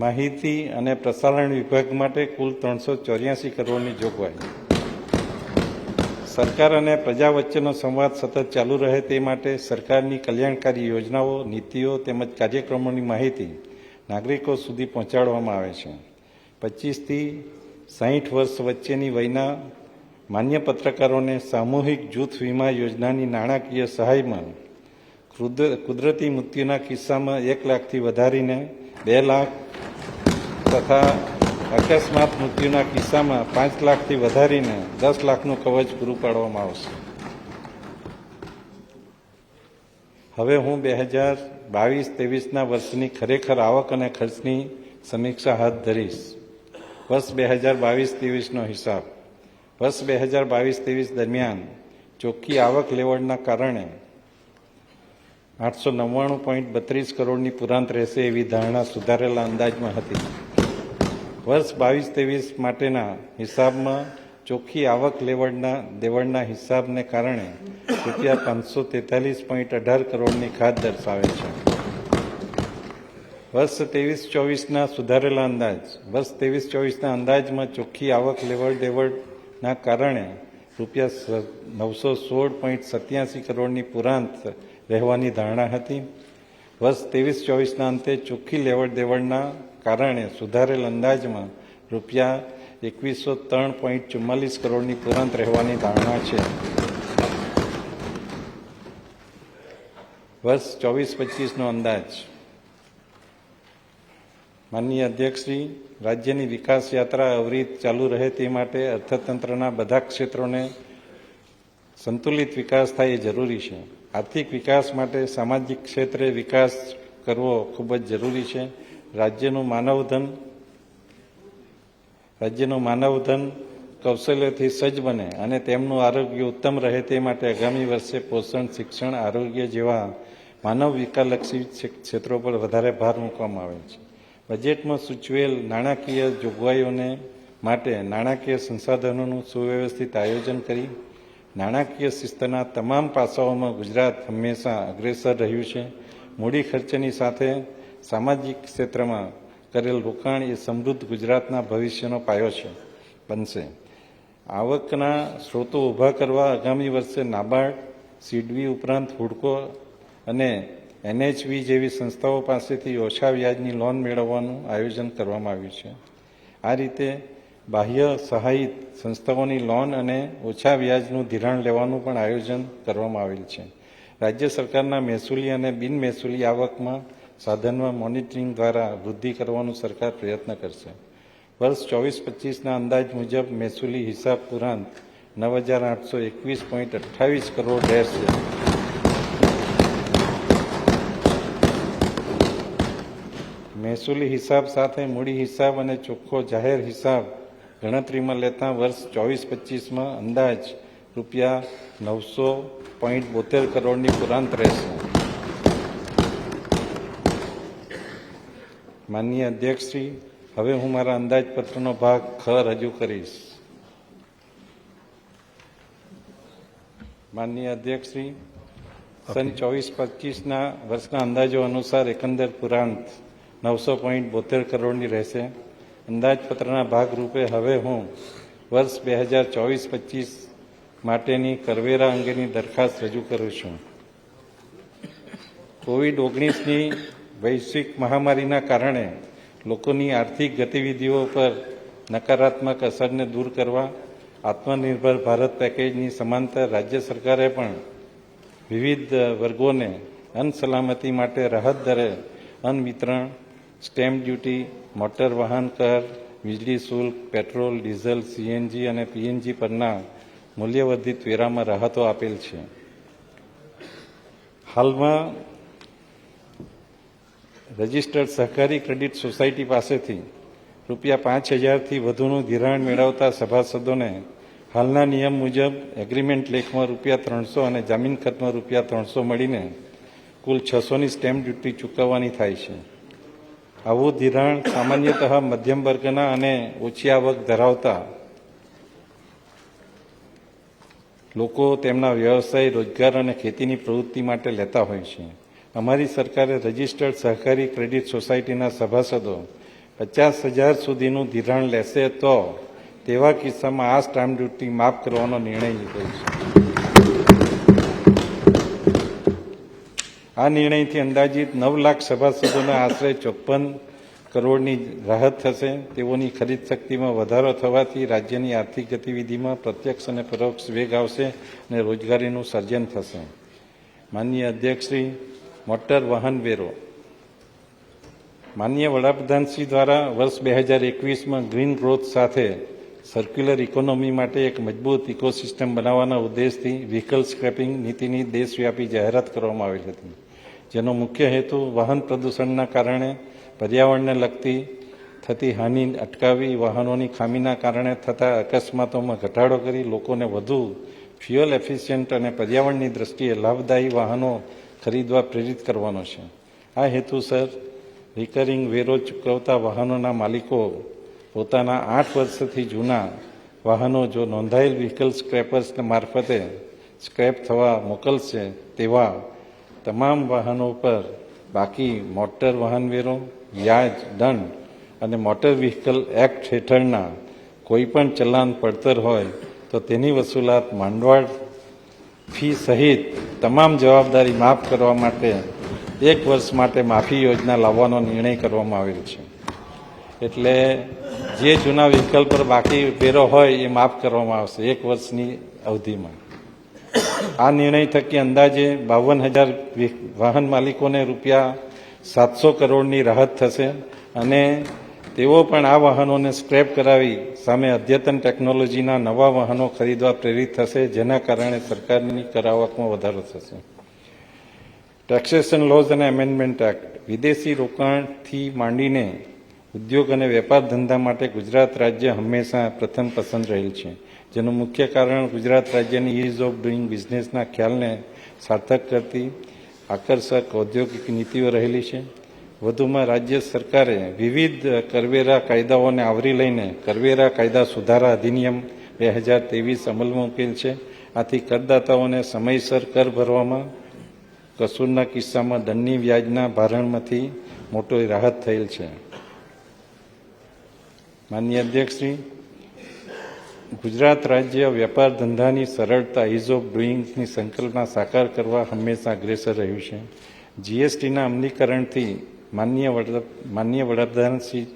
માહિતી અને પ્રસારણ વિભાગ માટે કુલ 384 કરોડની જોગવાઈ. સરકાર અને પ્રજા વચ્ચેનો સંવાદ સતત ચાલુ રહે તે માટે સરકારની કલ્યાણકારી યોજનાઓ, નીતિઓ તેમજ કાર્યક્રમોની માહિતી નાગરિકો સુધી પહોંચાડવામાં આવે છે. 25 થી 60 વર્ષ વચ્ચેની વયના માન્ય પત્રકારોને સામૂહિક જૂથ વીમા યોજનાની નાણાકીય સહાયમાં કુદરતી મૃત્યુના કિસ્સામાં 1 લાખથી વધારીને 2 લાખ તથા અકસ્માત મૃત્યુના કિસ્સામાં 5 લાખથી વધારીને 10 લાખનું કવચ પૂરું પાડવામાં આવશે. હવે હું 2022-23ના વર્ષની ખરેખર આવક અને ખર્ચની સમીક્ષા હાથ ધરીશ. વર્ષ 2022-23નો હિસાબ. વર્ષ 2022-23 દરમિયાન ચોખ્ખી આવક લેવડના કારણે 899.32 કરોડની પુરાંત રહેશે એવી ધારણા સુધારેલા અંદાજમાં હતી. વર્ષ 22-23 માટેના હિસાબમાં ચોખ્ખી આવક દેવડના હિસાબને કારણે રૂપિયા 543.18 કરોડની ખાત દર્શાવે છે. વર્ષ 23-24ના સુધારેલા અંદાજ. વર્ષ 23-24ના અંદાજમાં ચોખ્ખી આવક દેવડના કારણે રૂપિયા 916.87 કરોડની પુરાંત રહેવાની ધારણા હતી. વર્ષ 23-24ના અંતે ચોખ્ખી લેવડ દેવડના કારણે સુધારેલ અંદાજમાં રૂપિયા 2103.44 કરોડની પુરાંત રહેવાની ધારણા છે. વર્ષ 24-25નો અંદાજ. માનનીય અધ્યક્ષશ્રી, રાજ્યની વિકાસ યાત્રા અવિરત ચાલુ રહે તે માટે અર્થતંત્રના બધા ક્ષેત્રોને સંતુલિત વિકાસ થાય એ જરૂરી છે. આર્થિક વિકાસ માટે સામાજિક ક્ષેત્રે વિકાસ કરવો ખૂબ જ જરૂરી છે. રાજ્યનું માનવધન કૌશલ્યથી સજ્જ બને અને તેમનું આરોગ્ય ઉત્તમ રહે તે માટે આગામી વર્ષે પોષણ, શિક્ષણ, આરોગ્ય જેવા માનવ વિકાસલક્ષી ક્ષેત્રો પર વધારે ભાર મૂકવામાં આવે છે. બજેટમાં સૂચવેલ નાણાકીય જોગવાઈઓને માટે નાણાકીય સંસાધનોનું સુવ્યવસ્થિત આયોજન કરી નાણાકીય શિસ્તના તમામ પાસાઓમાં ગુજરાત હંમેશા અગ્રેસર રહ્યું છે. મૂડી ખર્ચની સાથે સામાજિક ક્ષેત્રમાં કરેલ રોકાણ એ સમૃદ્ધ ગુજરાતના ભવિષ્યનો પાયો બનશે. આવકના સ્ત્રોતો ઊભા કરવા આગામી વર્ષે નાબાર્ડ, સીડવી ઉપરાંત હુડકો અને NHB જેવી સંસ્થાઓ પાસેથી ઓછા વ્યાજની લોન મેળવવાનું આયોજન કરવામાં આવ્યું છે. આ રીતે બાહ્ય સહાયિત સંસ્થાઓની લોન અને ઓછા વ્યાજનું ધિરાણ લેવાનું પણ આયોજન કરવામાં આવેલ છે. રાજ્ય સરકારના મહેસૂલી અને બિન મહેસૂલી આવકમાં સાધનમાં મોનિટરિંગ દ્વારા વૃદ્ધિ કરવાનું સરકાર પ્રયત્ન કરશે. વર્ષ 24-25ના અંદાજ મુજબ મહેસૂલી હિસાબ પુરાંત 9,821.28 કરોડ રહેશે. મહેસૂલી હિસાબ સાથે મૂડી હિસાબ અને ચોખ્ખો જાહેર હિસાબ ગણતરીમાં લેતા વર્ષ 24-25માં અંદાજ રૂપિયા 900.72 કરોડની પુરાંત રહેશે. માનનીય અધ્યક્ષશ્રી, હવે હું મારા અંદાજપત્રનો ભાગ ખ રજૂ કરીશ. માનનીય અધ્યક્ષશ્રી, સન 24-25ના વર્ષના અંદાજો અનુસાર એકંદર પુરાંત 900.72 કરોડની રહેશે. અંદાજપત્રના ભાગરૂપે હવે હું વર્ષ 2024-25 માટેની કરવેરા અંગેની દરખાસ્ત રજૂ કરું છું. કોવિડ-19ની વૈશ્વિક મહામારીના કારણે લોકોની આર્થિક ગતિવિધિઓ પર નકારાત્મક અસરને દૂર કરવા આત્મનિર્ભર ભારત પેકેજની સમાંતર રાજ્ય સરકારે પણ વિવિધ વર્ગોને અન્ન સલામતી માટે રાહત દરે અન્ન વિતરણ, સ્ટેમ્પ ડ્યુટી, મોટર વાહન કર, વીજળી શુલ્ક, પેટ્રોલ, ડીઝલ, CNG અને PNG પરના મૂલ્યવર્ધિત વેરામાં રાહતો આપેલ છે. હાલમાં રજિસ્ટર્ડ સહકારી ક્રેડિટ સોસાયટી પાસેથી રૂપિયા 5,000થી વધુનું ધિરાણ મેળવતા સભાસદોને હાલના નિયમ મુજબ એગ્રીમેન્ટ લેખમાં રૂપિયા 300 અને જામીન ખર્ચમાં રૂપિયા 300 મળીને કુલ 600ની સ્ટેમ્પ ડ્યુટી ચૂકવવાની થાય છે. આવું ધિરાણ સામાન્યતઃ મધ્યમ વર્ગના અને ઓછી આવક ધરાવતા લોકો તેમના વ્યવસાય, રોજગાર અને ખેતીની પ્રવૃત્તિ માટે લેતા હોય છે. અમારી સરકારે રજિસ્ટર્ડ સહકારી ક્રેડિટ સોસાયટીના સભાસદો 50,000 સુધીનું ધિરાણ લેશે તો તેવા કિસ્સામાં આ સ્ટેમ્પ ડ્યુટી માફ કરવાનો નિર્ણય લીધો છે. આ નિર્ણયથી અંદાજિત 9 લાખ સભાસદોને આશરે 54 કરોડની રાહત થશે. તેઓની ખરીદ શક્તિમાં વધારો થવાથી રાજ્યની આર્થિક ગતિવિધિમાં પ્રત્યક્ષ અને પરોક્ષ વેગ આવશે અને રોજગારીનું સર્જન થશે. માનનીય અધ્યક્ષશ્રી, મોટર વાહન વેરો. માનનીય વડાપ્રધાનશ્રી દ્વારા વર્ષ 2021માં ગ્રીન ગ્રોથ સાથે સર્ક્યુલર ઇકોનોમી માટે એક મજબૂત ઇકોસિસ્ટમ બનાવવાના ઉદ્દેશથી વ્હીકલ સ્ક્રેપિંગ નીતિની દેશવ્યાપી જાહેરાત કરવામાં આવેલ હતી, જેનો મુખ્ય હેતુ વાહન પ્રદૂષણના કારણે પર્યાવરણને લગતી થતી હાનિ અટકાવી વાહનોની ખામીના કારણે થતા અકસ્માતોમાં ઘટાડો કરી લોકોને વધુ ફ્યુઅલ એફિશિયન્ટ અને પર્યાવરણની દ્રષ્ટિએ લાભદાયી વાહનો ખરીદવા પ્રેરિત કરવાનો છે. આ હેતુસર રિકરિંગ વેરો ચૂકવતા વાહનોના માલિકો પોતાના 8 વર્ષથી જૂના વાહનો જો નોંધાયેલ વ્હીકલ સ્ક્રેપર્સ મારફતે સ્ક્રેપ થવા મોકલશે તેવા તમામ વાહનો પર બાકી મોટર વાહન વેરો, વ્યાજ, દંડ અને મોટર વ્હીકલ એક્ટ હેઠળના કોઈપણ ચલાન પડતર હોય તો તેની વસૂલાત માંડવાળ ફી સહિત તમામ જવાબદારી માફ કરવા માટે 1 વર્ષ માટે માફી યોજના લાવવાનો નિર્ણય કરવામાં આવેલ છે. એટલે જે જૂના વ્હીકલ પર બાકી વેરો હોય એ માફ કરવામાં આવશે 1 વર્ષની અવધિમાં. આ નિર્ણય થકી અંદાજે 52,000 વાહન માલિકોને રૂપિયા 700 કરોડની રાહત થશે અને તેઓ પણ આ વાહનોને સ્ક્રેપ કરાવી સામે અદ્યતન ટેકનોલોજીના નવા વાહનો ખરીદવા પ્રેરિત થશે, જેના કારણે સરકારની કર આવકમાં વધારો થશે. ટેક્સેશન લોઝ અને એમેન્ડમેન્ટ એક્ટ વિદેશી રોકાણથી માંડીને ઉદ્યોગ અને વેપાર ધંધા માટે ગુજરાત રાજ્ય હંમેશા પ્રથમ પસંદ રહેલ છે, જેનું મુખ્ય કારણ ગુજરાત રાજ્યની ઇઝ ઓફ ડુઈંગ બિઝનેસના ખ્યાલને સાર્થક કરતી આકર્ષક ઔદ્યોગિક નીતિઓ રહેલી છે. વધુમાં રાજ્ય સરકારે વિવિધ કરવેરા કાયદાઓને આવરી લઈને કરવેરા કાયદા સુધારા અધિનિયમ 2023 અમલમાં મૂકેલ છે. આથી કરદાતાઓને સમયસર કર ભરવામાં, કસૂરના કિસ્સામાં દંડની વ્યાજના ભારણમાંથી મોટી રાહત થયેલ છે. માનનીય અધ્યક્ષશ્રી, ગુજરાત રાજ્ય વેપાર ધંધાની સરળતા ઇઝ ઓફ ડુઈંગની સંકલ્પના સાકાર કરવા હંમેશા અગ્રેસર રહ્યું છે. જીએસટીના અમલીકરણથી માનનીય વડાપ્રધાન શ્રી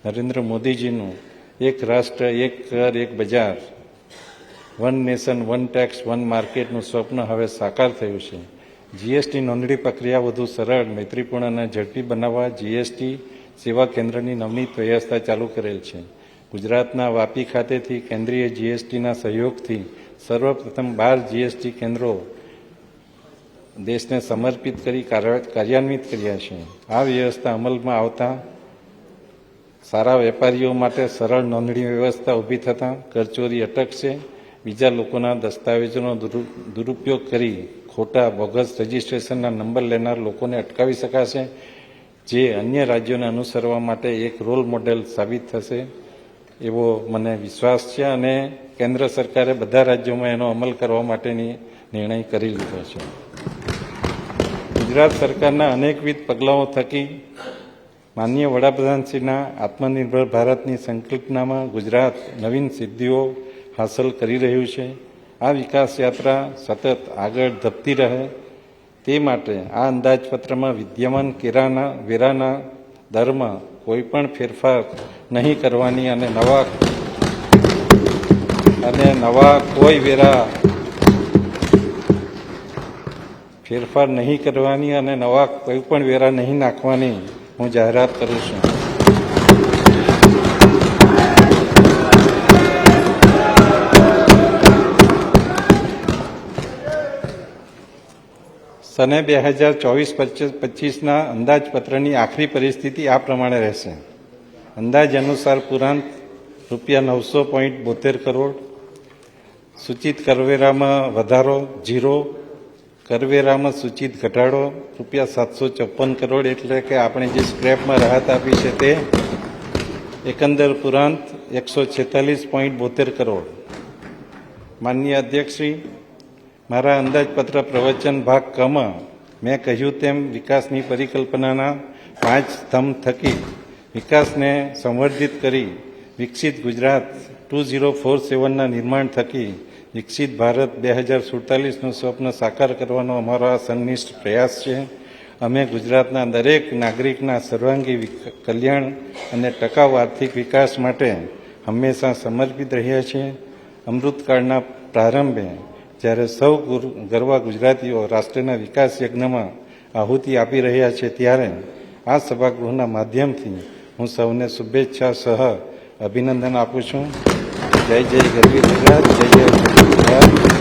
નરેન્દ્ર મોદીજીનું એક રાષ્ટ્ર એક કર એક બજાર, one nation one tax one માર્કેટનું સ્વપ્ન હવે સાકાર થયું છે. જીએસટી નોંધણી પ્રક્રિયા વધુ સરળ, મૈત્રીપૂર્ણ અને ઝડપી બનાવવા જીએસટી સેવા કેન્દ્રની નવનીત વ્યવસ્થા ચાલુ કરેલ છે. ગુજરાતના વાપી ખાતેથી કેન્દ્રીય જીએસટીના સહયોગથી સર્વપ્રથમ 12 જીએસટી કેન્દ્રો દેશને સમર્પિત કરી કાર્યાન્વિત કર્યા છે. આ વ્યવસ્થા અમલમાં આવતા સારા વેપારીઓ માટે સરળ નોંધણી વ્યવસ્થા ઊભી થતાં કરચોરી અટકશે. બીજા લોકોના દસ્તાવેજોનો દુરુપયોગ કરી ખોટા બોગસ રજીસ્ટ્રેશનના નંબર લેનાર લોકોને અટકાવી શકાશે, જે અન્ય રાજ્યોને અનુસરવા માટે એક રોલ મોડેલ સાબિત થશે એવો મને વિશ્વાસ છે અને કેન્દ્ર સરકારે બધા રાજ્યોમાં એનો અમલ કરવા માટેની નિર્ણય કરી લીધો છે. ગુજરાત સરકારના અનેકવિધ પગલાઓ થકી માનનીય વડાપ્રધાનશ્રીના આત્મનિર્ભર ભારતની સંકલ્પનામાં ગુજરાત નવીન સિદ્ધિઓ હાંસલ કરી રહ્યું છે. આ વિકાસ યાત્રા સતત આગળ ધપતી રહે તે માટે આ અંદાજપત્રમાં વિદ્યમાન વેરાના દરમાં કોઈપણ ફેરફાર નહીં કરવાની અને નવા કોઈ વેરા ફેરફાર નહીં કરવાની અને નવા કોઈ પણ વેરા નહીં નાખવાની હું જાહેરાત કરું છું. સને 2024-25ના અંદાજપત્રની આખરી પરિસ્થિતિ આ પ્રમાણે રહેશે. અંદાજ અનુસાર પુરાંત ₹900.72 કરોડ, સૂચિત કરવેરામાં વધારો 0, કરવેરામાં સૂચિત ઘટાડો ₹754 કરોડ, એટલે કે આપણે જે સ્ક્રેપમાં રાહત આપી છે તે એકંદર પુરાંત 146.72 કરોડ. માનનીય અધ્યક્ષશ્રી, મારા અંદાજપત્ર પ્રવચન ભાગ કમાં મેં કહ્યું તેમ વિકાસની પરિકલ્પનાના 5 સ્તંભ થકી વિકાસને સંવર્ધિત કરી વિકસિત ગુજરાત 2047ના નિર્માણ થકી વિકસિત ભારત 2047નું સ્વપ્ન સાકાર કરવાનો અમારો આ સંનિષ્ઠ પ્રયાસ છે. અમે ગુજરાતના દરેક નાગરિકના સર્વાંગી કલ્યાણ અને ટકાઉ આર્થિક વિકાસ માટે હંમેશા સમર્પિત રહ્યા છીએ. અમૃતકાળના પ્રારંભે જ્યારે સૌ ગરવા ગુજરાતીઓ રાષ્ટ્રના વિકાસ યજ્ઞમાં આહુતિ આપી રહ્યા છે, ત્યારે આ સભાગૃહના માધ્યમથી હું સૌને શુભેચ્છા સહ અભિનંદન આપું છું. જય જય ગરવી ગુજરાત, જય જય ગુજરાત.